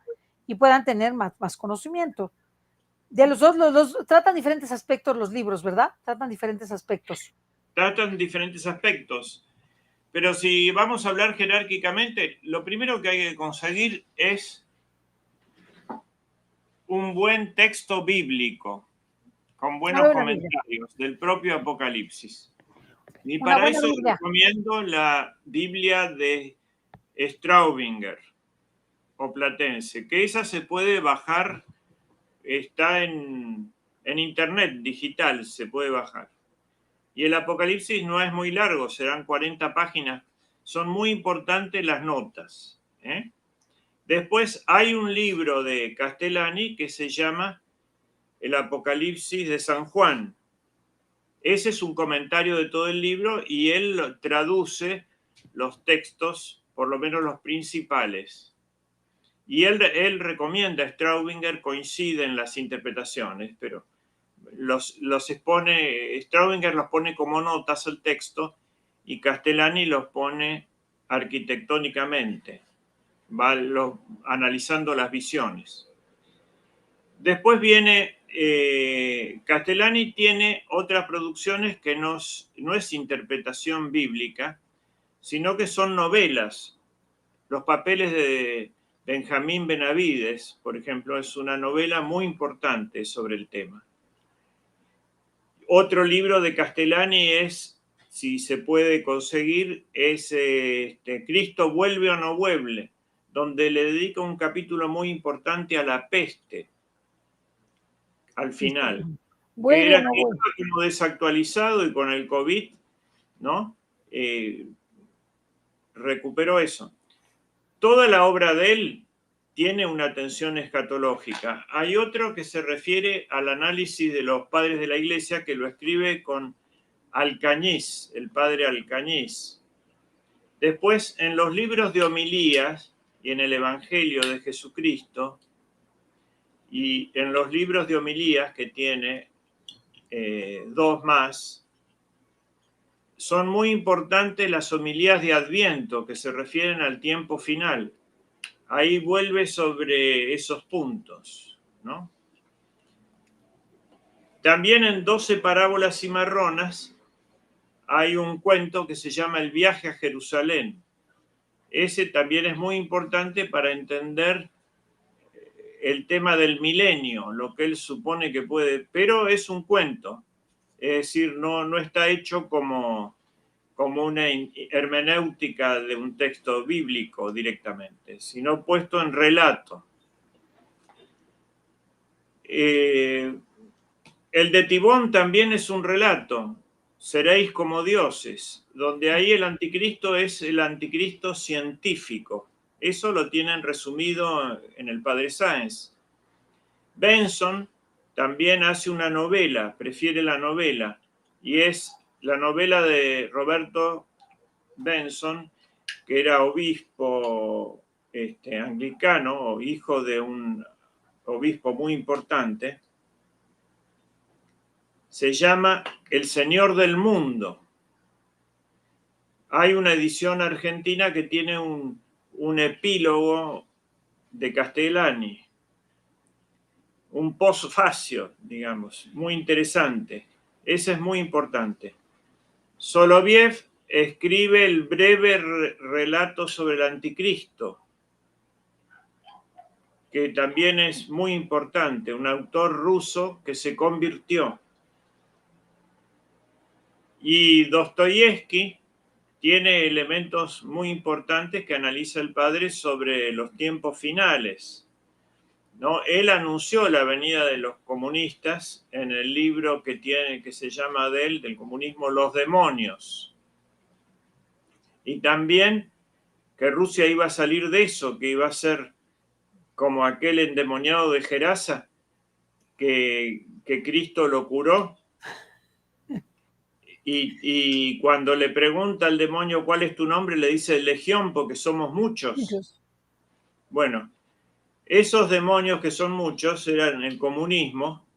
y puedan tener más conocimiento. De los dos tratan diferentes aspectos los libros, ¿verdad? Tratan diferentes aspectos. Tratan diferentes aspectos. Pero si vamos a hablar jerárquicamente, lo primero que hay que conseguir es un buen texto bíblico, con buenos comentarios del propio Apocalipsis. Y para eso recomiendo la Biblia de Straubinger o Platense, que esa se puede bajar, está en internet digital, se puede bajar. Y el Apocalipsis no es muy largo, serán 40 páginas. Son muy importantes las notas. Después hay un libro de Castellani que se llama el Apocalipsis de San Juan. Ese es un comentario de todo el libro y él traduce los textos, por lo menos los principales. Y él recomienda, Straubinger coincide en las interpretaciones, pero los expone, Straubinger los pone como notas al texto y Castellani los pone arquitectónicamente, va analizando las visiones. Después viene, Castellani tiene otras producciones que no es interpretación bíblica, sino que son novelas. Los papeles de Benjamín Benavides, por ejemplo, es una novela muy importante sobre el tema. Otro libro de Castellani es, si se puede conseguir, es Cristo vuelve o no vuelve, donde le dedica un capítulo muy importante a la peste, al final, que era como desactualizado y con el COVID, ¿no? Recuperó eso. Toda la obra de él tiene una tensión escatológica. Hay otro que se refiere al análisis de los padres de la Iglesia, que lo escribe con Alcañiz, el padre Alcañiz. Después, en los libros de homilías y en el Evangelio de Jesucristo, y en los libros de homilías, que tiene dos más, son muy importantes las homilías de Adviento, que se refieren al tiempo final. Ahí vuelve sobre esos puntos, ¿no? También en 12 parábolas cimarronas hay un cuento que se llama El viaje a Jerusalén. Ese también es muy importante para entender el tema del milenio, lo que él supone que puede, pero es un cuento, es decir, no está hecho como una hermenéutica de un texto bíblico directamente, sino puesto en relato. El de Tibón también es un relato, seréis como dioses, donde ahí el anticristo es el anticristo científico. Eso lo tienen resumido en el Padre Sáenz. Benson también hace una novela, prefiere la novela, y es la novela de Roberto Benson, que era obispo anglicano, o hijo de un obispo muy importante. Se llama El Señor del Mundo. Hay una edición argentina que tiene un epílogo de Castellani, un postfacio, digamos, muy interesante. Ese es muy importante. Soloviev escribe el breve relato sobre el anticristo, que también es muy importante, un autor ruso que se convirtió. Y Dostoyevsky tiene elementos muy importantes que analiza el padre sobre los tiempos finales, ¿no? Él anunció la venida de los comunistas en el libro que se llama del comunismo, Los demonios. Y también que Rusia iba a salir de eso, que iba a ser como aquel endemoniado de Gerasa, que Cristo lo curó. Y cuando le pregunta al demonio cuál es tu nombre, le dice Legión, porque somos muchos. Bueno, esos demonios que son muchos eran el comunismo.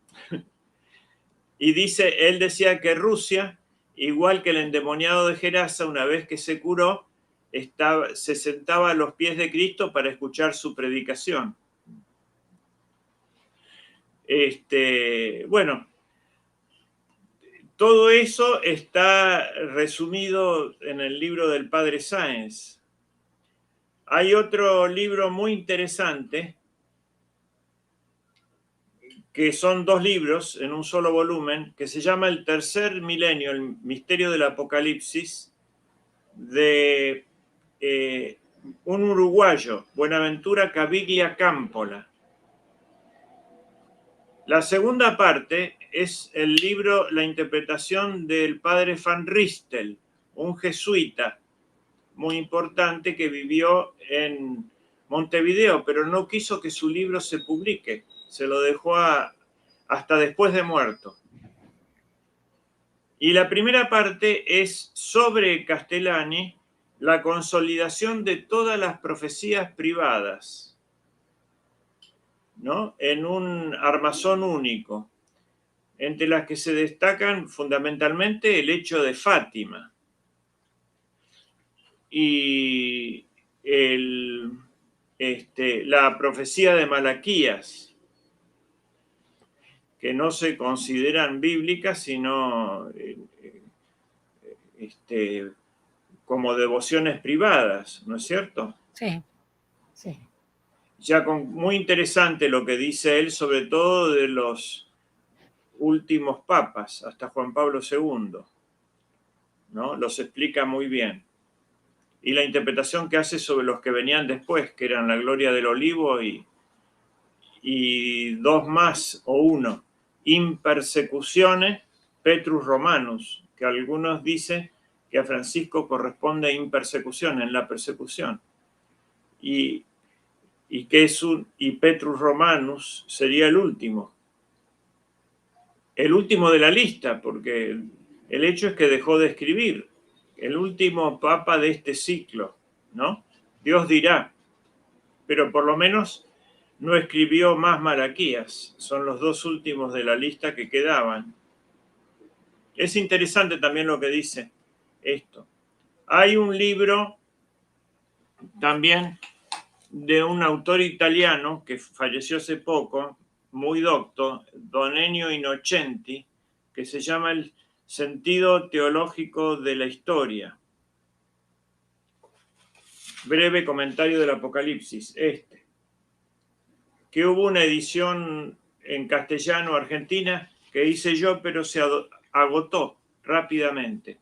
Y él decía que Rusia, igual que el endemoniado de Gerasa, una vez que se curó, se sentaba a los pies de Cristo para escuchar su predicación. Bueno, todo eso está resumido en el libro del Padre Sáenz. Hay otro libro muy interesante, que son 2 libros en un solo volumen, que se llama El tercer milenio, el misterio del Apocalipsis, de un uruguayo, Buenaventura Caviglia Campola. La segunda parte es el libro, la interpretación del padre Van Ristel, un jesuita muy importante que vivió en Montevideo, pero no quiso que su libro se publique. Se lo dejó a hasta después de muerto. Y la primera parte es sobre Castellani, la consolidación de todas las profecías privadas, ¿no? En un armazón único, entre las que se destacan fundamentalmente el hecho de Fátima y la profecía de Malaquías, que no se consideran bíblicas, sino como devociones privadas, ¿no es cierto? Sí, sí. Ya muy interesante lo que dice él, sobre todo de los últimos papas, hasta Juan Pablo II, ¿no? Los explica muy bien. Y la interpretación que hace sobre los que venían después, que eran la Gloria del Olivo y dos más o uno, in persecutione Petrus Romanus, que algunos dicen que a Francisco corresponde in persecución, en la persecución. Y que y Petrus Romanus sería el último de la lista, porque el hecho es que dejó de escribir, el último papa de este ciclo, ¿no? Dios dirá, pero por lo menos no escribió más Malaquías, son los dos últimos de la lista que quedaban. Es interesante también lo que dice esto. Hay un libro también de un autor italiano que falleció hace poco, muy docto, Don Ennio Innocenti, que se llama El sentido teológico de la historia. Breve comentario del Apocalipsis, que hubo una edición en castellano argentina que hice yo, pero se agotó rápidamente.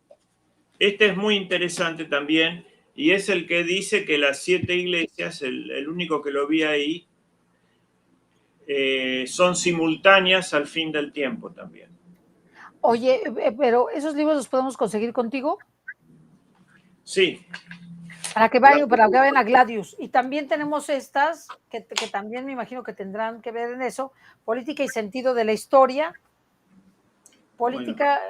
Este es muy interesante también, y es el que dice que las 7 iglesias, el único que lo vi ahí, son simultáneas al fin del tiempo también. Oye, pero ¿esos libros los podemos conseguir contigo? Sí. Para que vayan a Gladius. Y también tenemos estas, que también me imagino que tendrán que ver en eso, Política y Sentido de la Historia, Política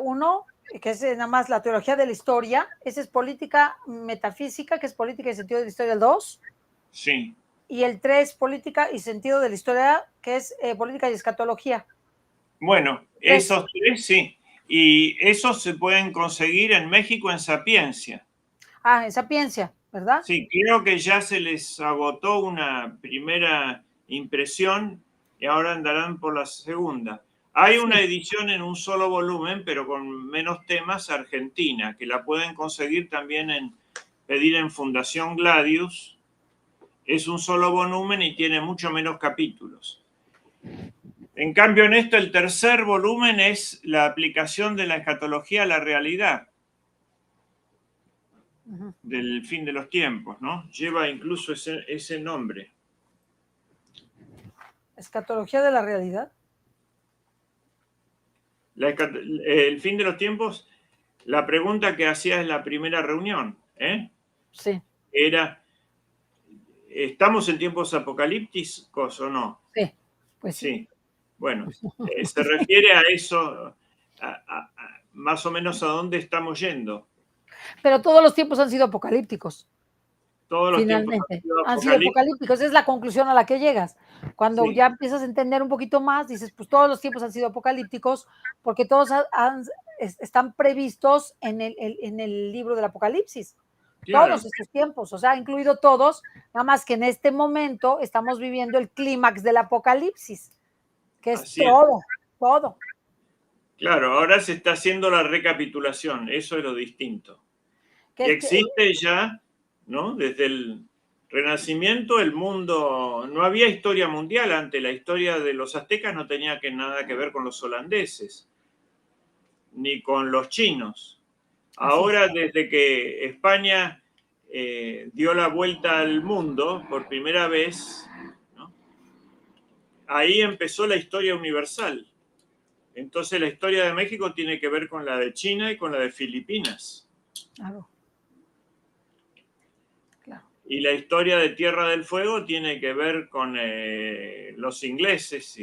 1, que es nada más la teología de la historia, esa es Política Metafísica, que es Política y Sentido de la Historia, el 2. Sí. Y el 3, Política y Sentido de la Historia, que es Política y Escatología. Bueno, esos 3 sí. Y esos se pueden conseguir en México en Sapiencia. Ah, en Sapiencia, ¿verdad? Sí, creo que ya se les agotó una primera impresión y ahora andarán por la segunda. Hay una edición en un solo volumen, pero con menos temas, argentina, que la pueden conseguir también pedir en Fundación Gladius. Es un solo volumen y tiene mucho menos capítulos. En cambio, en esto, el tercer volumen es la aplicación de la escatología a la realidad del fin de los tiempos, ¿no? Lleva incluso ese nombre. Escatología de la realidad. El fin de los tiempos, la pregunta que hacía en la primera reunión, Sí. era, ¿estamos en tiempos apocalípticos o no? Sí, pues sí. Bueno, se refiere a eso, más o menos a dónde estamos yendo. Pero todos los tiempos han sido apocalípticos. Todos los Finalmente, tiempos han sido apocalípticos. Es la conclusión a la que llegas. Cuando ya empiezas a entender un poquito más, dices, pues todos los tiempos han sido apocalípticos porque todos están previstos en el libro del Apocalipsis. Claro. Todos estos tiempos, o sea, incluido todos, nada más que en este momento estamos viviendo el clímax del Apocalipsis, que es todo. Claro, ahora se está haciendo la recapitulación, eso es lo distinto. Y existe ya, ¿no? Desde el Renacimiento el mundo, no había historia mundial antes, la historia de los aztecas no tenía nada que ver con los holandeses, ni con los chinos. Ahora, desde que España dio la vuelta al mundo por primera vez, ¿no? Ahí empezó la historia universal. Entonces la historia de México tiene que ver con la de China y con la de Filipinas. Claro. Y la historia de Tierra del Fuego tiene que ver con los ingleses,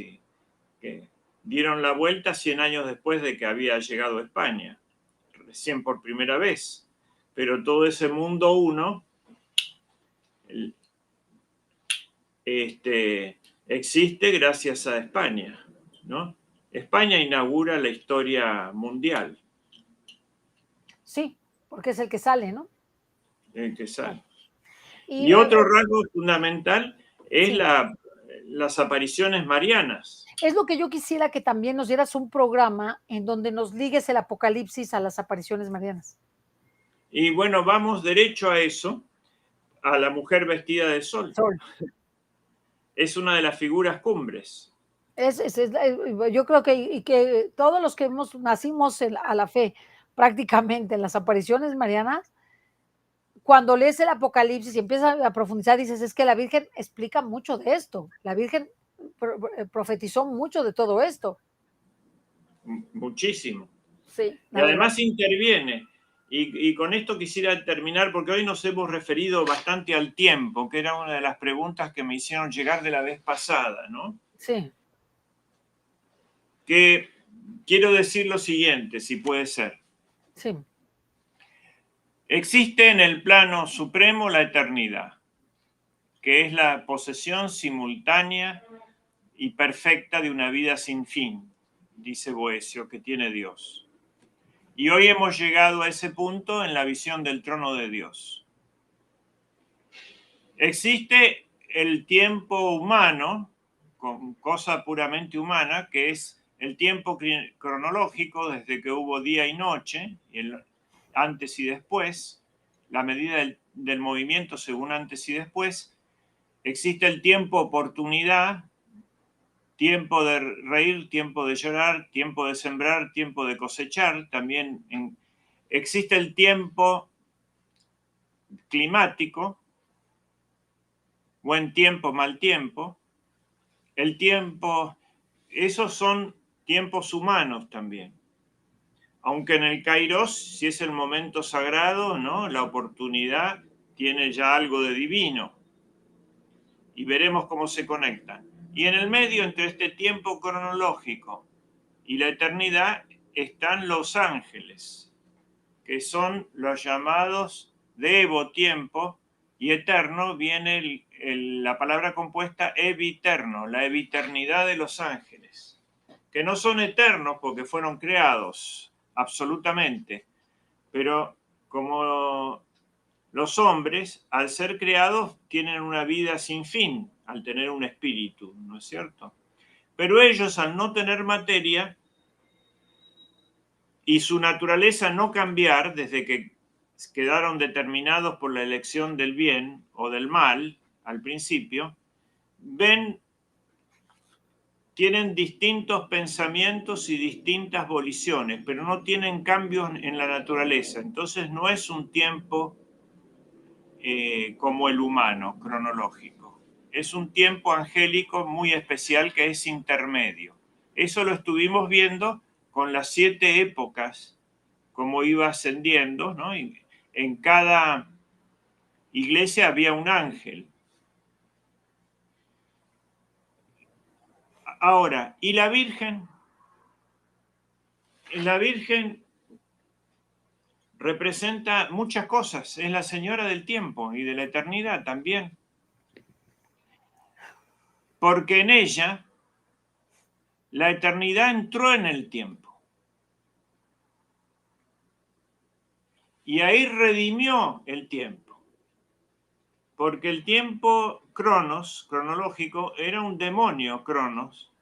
dieron la vuelta 100 años después de que había llegado a España, recién por primera vez. Pero todo ese mundo uno existe gracias a España, ¿no? España inaugura la historia mundial. Sí, porque es el que sale, ¿no? El que sale. Y, Y otro rasgo fundamental es sí. las apariciones marianas. Es lo que yo quisiera que también nos dieras un programa en donde nos ligues el Apocalipsis a las apariciones marianas. Y bueno, vamos derecho a eso, a la mujer vestida de sol. Sol. Es una de las figuras cumbres. Yo creo que todos los que nacimos a la fe prácticamente en las apariciones marianas, cuando lees el Apocalipsis y empiezas a profundizar, dices, es que la Virgen explica mucho de esto. La Virgen profetizó mucho de todo esto. Muchísimo. Sí, y además interviene. Y con esto quisiera terminar, porque hoy nos hemos referido bastante al tiempo, que era una de las preguntas que me hicieron llegar de la vez pasada, ¿no? Sí. Que quiero decir lo siguiente, si puede ser. Sí. Existe en el plano supremo la eternidad, que es la posesión simultánea y perfecta de una vida sin fin, dice Boecio, que tiene Dios. Y hoy hemos llegado a ese punto en la visión del trono de Dios. Existe el tiempo humano, cosa puramente humana, que es el tiempo cronológico desde que hubo día y noche, antes y después, la medida del movimiento según antes y después. Existe el tiempo oportunidad, tiempo de reír, tiempo de llorar, tiempo de sembrar, tiempo de cosechar. También existe el tiempo climático, buen tiempo, mal tiempo. El tiempo, esos son tiempos humanos también. Aunque en el Kairos, si es el momento sagrado, ¿no? La oportunidad tiene ya algo de divino. Y veremos cómo se conectan. Y en el medio, entre este tiempo cronológico y la eternidad, están los ángeles, que son los llamados devo tiempo, y eterno viene la palabra compuesta eviterno, la eviternidad de los ángeles, que no son eternos porque fueron creados, absolutamente, pero como los hombres, al ser creados, tienen una vida sin fin, al tener un espíritu, ¿no es cierto? Pero ellos, al no tener materia y su naturaleza no cambiar desde que quedaron determinados por la elección del bien o del mal al principio, tienen distintos pensamientos y distintas voliciones, pero no tienen cambios en la naturaleza. Entonces no es un tiempo como el humano, cronológico. Es un tiempo angélico muy especial que es intermedio. Eso lo estuvimos viendo con las 7 épocas, como iba ascendiendo, ¿no? Y en cada iglesia había un ángel. Ahora, ¿y la Virgen? La Virgen representa muchas cosas, es la señora del tiempo y de la eternidad también. Porque en ella la eternidad entró en el tiempo. Y ahí redimió el tiempo. Porque el tiempo cronológico, era un demonio Cronos,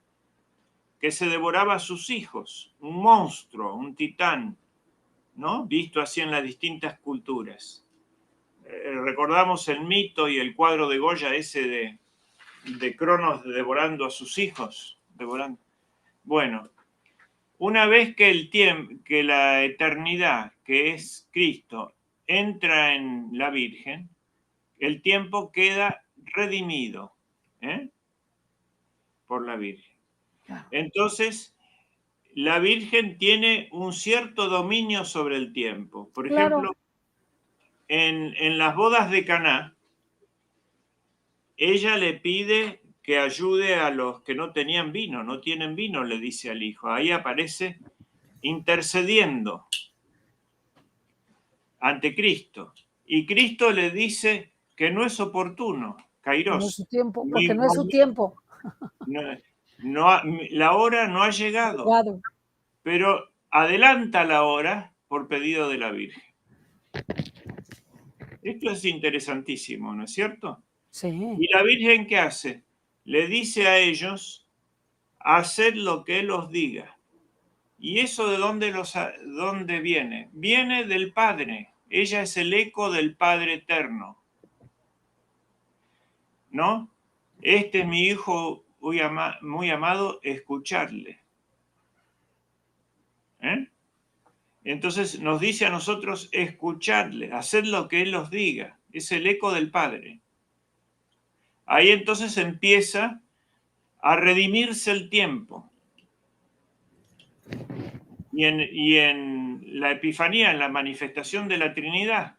que se devoraba a sus hijos, un monstruo, un titán, ¿no? Visto así en las distintas culturas. Recordamos el mito y el cuadro de Goya ese de Cronos devorando a sus hijos. Bueno, una vez que la eternidad, que es Cristo, entra en la Virgen, el tiempo queda redimido por la Virgen. Entonces, la Virgen tiene un cierto dominio sobre el tiempo. Por ejemplo, en las bodas de Caná, ella le pide que ayude a los que no tenían vino, no tienen vino, le dice al hijo. Ahí aparece intercediendo ante Cristo. Y Cristo le dice que no es oportuno, Que no es su Kairos. tiempo, porque no es su tiempo. La hora no ha llegado, pero adelanta la hora por pedido de la Virgen. Esto es interesantísimo, ¿no es cierto? Sí. ¿Y la Virgen qué hace? Le dice a ellos, haced lo que Él os diga. ¿Y eso de dónde viene? Viene del Padre. Ella es el eco del Padre eterno, ¿no? Este es mi hijo muy amado, escucharle. Entonces nos dice a nosotros escucharle, hacer lo que Él os diga. Es el eco del Padre. Ahí entonces empieza a redimirse el tiempo. Y en la Epifanía, en la manifestación de la Trinidad,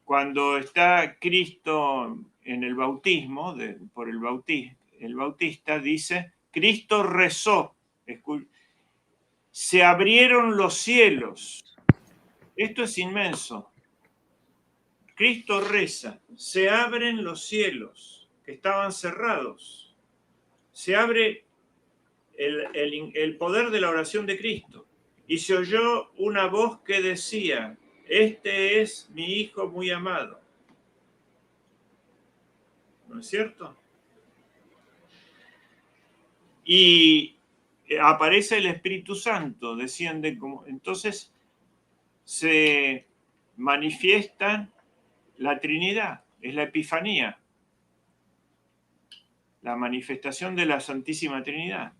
cuando está Cristo en el bautismo, por el bautista, dice, Cristo rezó, se abrieron los cielos. Esto es inmenso. Cristo reza, se abren los cielos que estaban cerrados. Se abre el poder de la oración de Cristo. Y se oyó una voz que decía, este es mi Hijo muy amado. ¿No es cierto? Y aparece el Espíritu Santo, desciende como... Entonces se manifiesta la Trinidad, es la Epifanía, la manifestación de la Santísima Trinidad.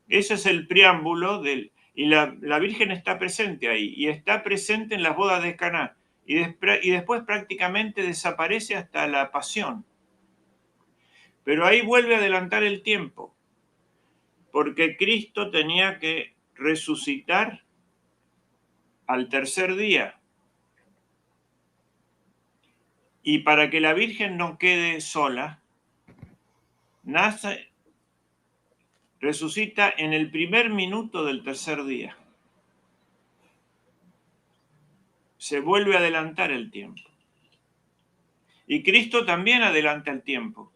Ese es el preámbulo y la Virgen está presente ahí, y está presente en las bodas de Caná, y después prácticamente desaparece hasta la pasión. Pero ahí vuelve a adelantar el tiempo, porque Cristo tenía que resucitar al tercer día. Y para que la Virgen no quede sola, resucita en el primer minuto del tercer día. Se vuelve a adelantar el tiempo. Y Cristo también adelanta el tiempo.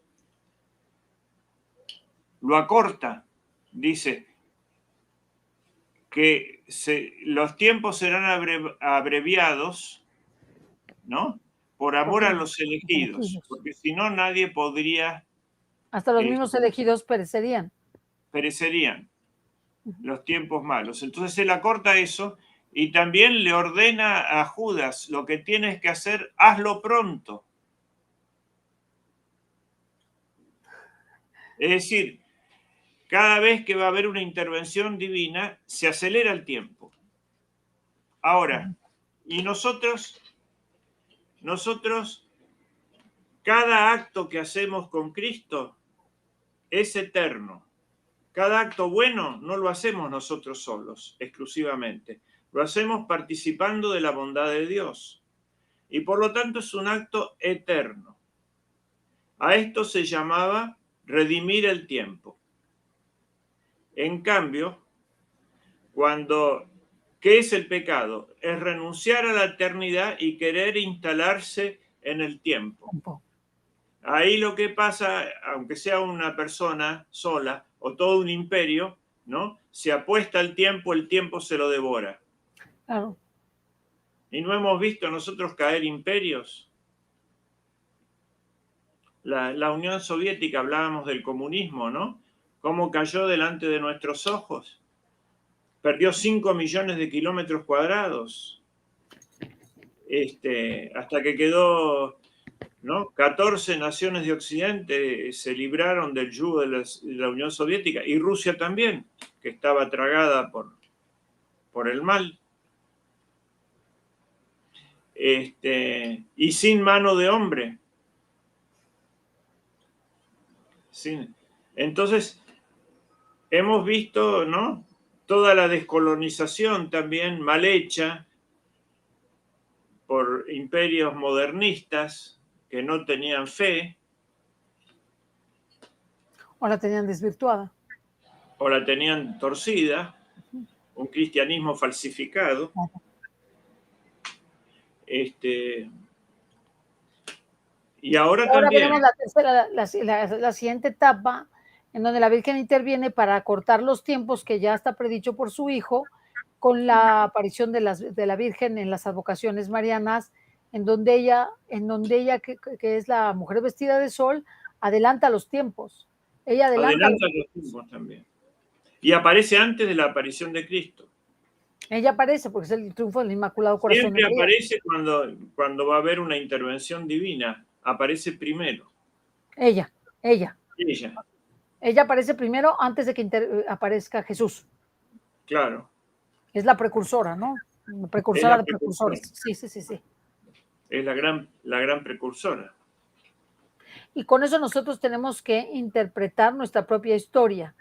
Lo acorta. Dice que los tiempos serán abreviados, ¿no? Por amor a los elegidos. Porque si no, nadie podría... Hasta los mismos elegidos perecerían. Perecerían los tiempos malos. Entonces él acorta eso y también le ordena a Judas, lo que tienes que hacer, hazlo pronto. Es decir, cada vez que va a haber una intervención divina, se acelera el tiempo. Ahora, y nosotros, cada acto que hacemos con Cristo es eterno. Cada acto bueno no lo hacemos nosotros solos, exclusivamente. Lo hacemos participando de la bondad de Dios. Y por lo tanto es un acto eterno. A esto se llamaba redimir el tiempo. En cambio, ¿qué es el pecado? Es renunciar a la eternidad y querer instalarse en el tiempo. Ahí lo que pasa, aunque sea una persona sola o todo un imperio, ¿no? Se apuesta al tiempo, el tiempo se lo devora. Claro. ¿Y no hemos visto nosotros caer imperios? La Unión Soviética, hablábamos del comunismo, ¿no? ¿Cómo cayó delante de nuestros ojos? Perdió 5 millones de kilómetros cuadrados. Hasta que quedó, ¿no? 14 naciones de Occidente se libraron del yugo de la Unión Soviética, y Rusia también, que estaba tragada por el mal. Y sin mano de hombre. Entonces, hemos visto, ¿no? Toda la descolonización también mal hecha por imperios modernistas que no tenían fe, O la tenían desvirtuada. O la tenían torcida, un cristianismo falsificado. Y ahora también veremos la tercera, la siguiente etapa, en donde la Virgen interviene para cortar los tiempos que ya está predicho por su hijo, con la aparición de la Virgen en las advocaciones marianas, en donde ella que es la mujer vestida de sol, adelanta los tiempos. Ella adelanta los tiempos también. Y aparece antes de la aparición de Cristo. Ella aparece porque es el triunfo del Inmaculado Corazón de Siempre María. aparece cuando va a haber una intervención divina. Aparece primero. Ella. Ella. Ella aparece primero antes de que aparezca Jesús. Claro. Es la precursora, ¿no? Precursora de precursores. Sí. Es la gran precursora. Y con eso nosotros tenemos que interpretar nuestra propia historia,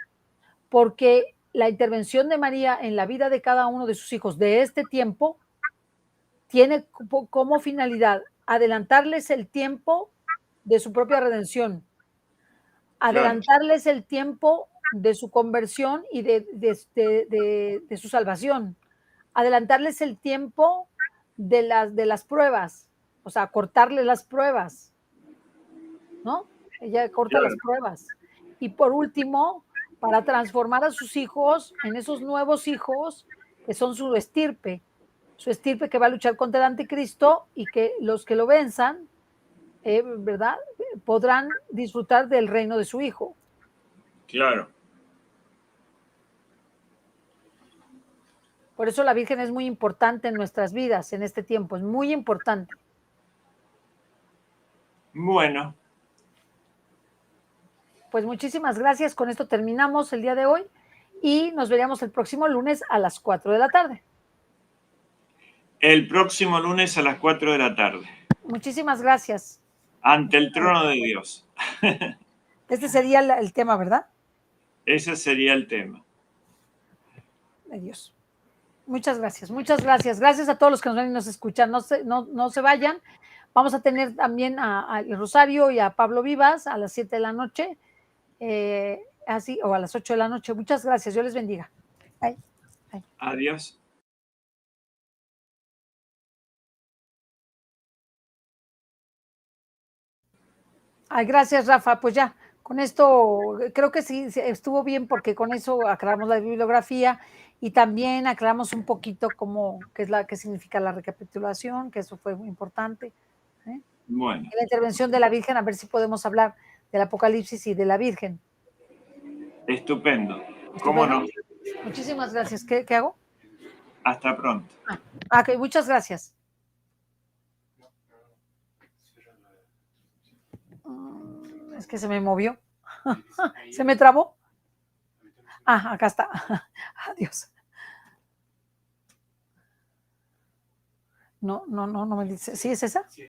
porque la intervención de María en la vida de cada uno de sus hijos de este tiempo tiene como finalidad adelantarles el tiempo de su propia redención, adelantarles el tiempo de su conversión y de su salvación, adelantarles el tiempo de las pruebas, o sea, cortarles las pruebas, ¿no? Ella corta las pruebas. Y por último, para transformar a sus hijos en esos nuevos hijos que son su estirpe que va a luchar contra el anticristo y que los que lo venzan, ¿verdad? Podrán disfrutar del reino de su hijo. Claro. Por eso la Virgen es muy importante en nuestras vidas en este tiempo, es muy importante. Bueno. Pues muchísimas gracias, con esto terminamos el día de hoy y nos veríamos el próximo lunes a las 4 de la tarde. El próximo lunes a las 4 de la tarde. Muchísimas gracias. Ante el trono de Dios. Este sería el tema, ¿verdad? Ese sería el tema. De Dios. Muchas gracias, muchas gracias. Gracias a todos los que nos ven y nos escuchan. No se vayan. Vamos a tener también a Rosario y a Pablo Vivas a las 7 de la noche, así, o a las 8 de la noche. Muchas gracias. Dios les bendiga. Bye. Bye. Adiós. Ay, gracias, Rafa. Pues ya, con esto creo que sí estuvo bien porque con eso aclaramos la bibliografía y también aclaramos un poquito qué significa la recapitulación, que eso fue muy importante. Bueno. La intervención de la Virgen, a ver si podemos hablar del Apocalipsis y de la Virgen. Estupendo. ¿Cómo no? Muchísimas gracias. ¿Qué hago? Hasta pronto. Ok, muchas gracias. Es que se me movió. ¿Se me trabó? Acá está. Adiós. No me dice. ¿Sí es esa? Sí.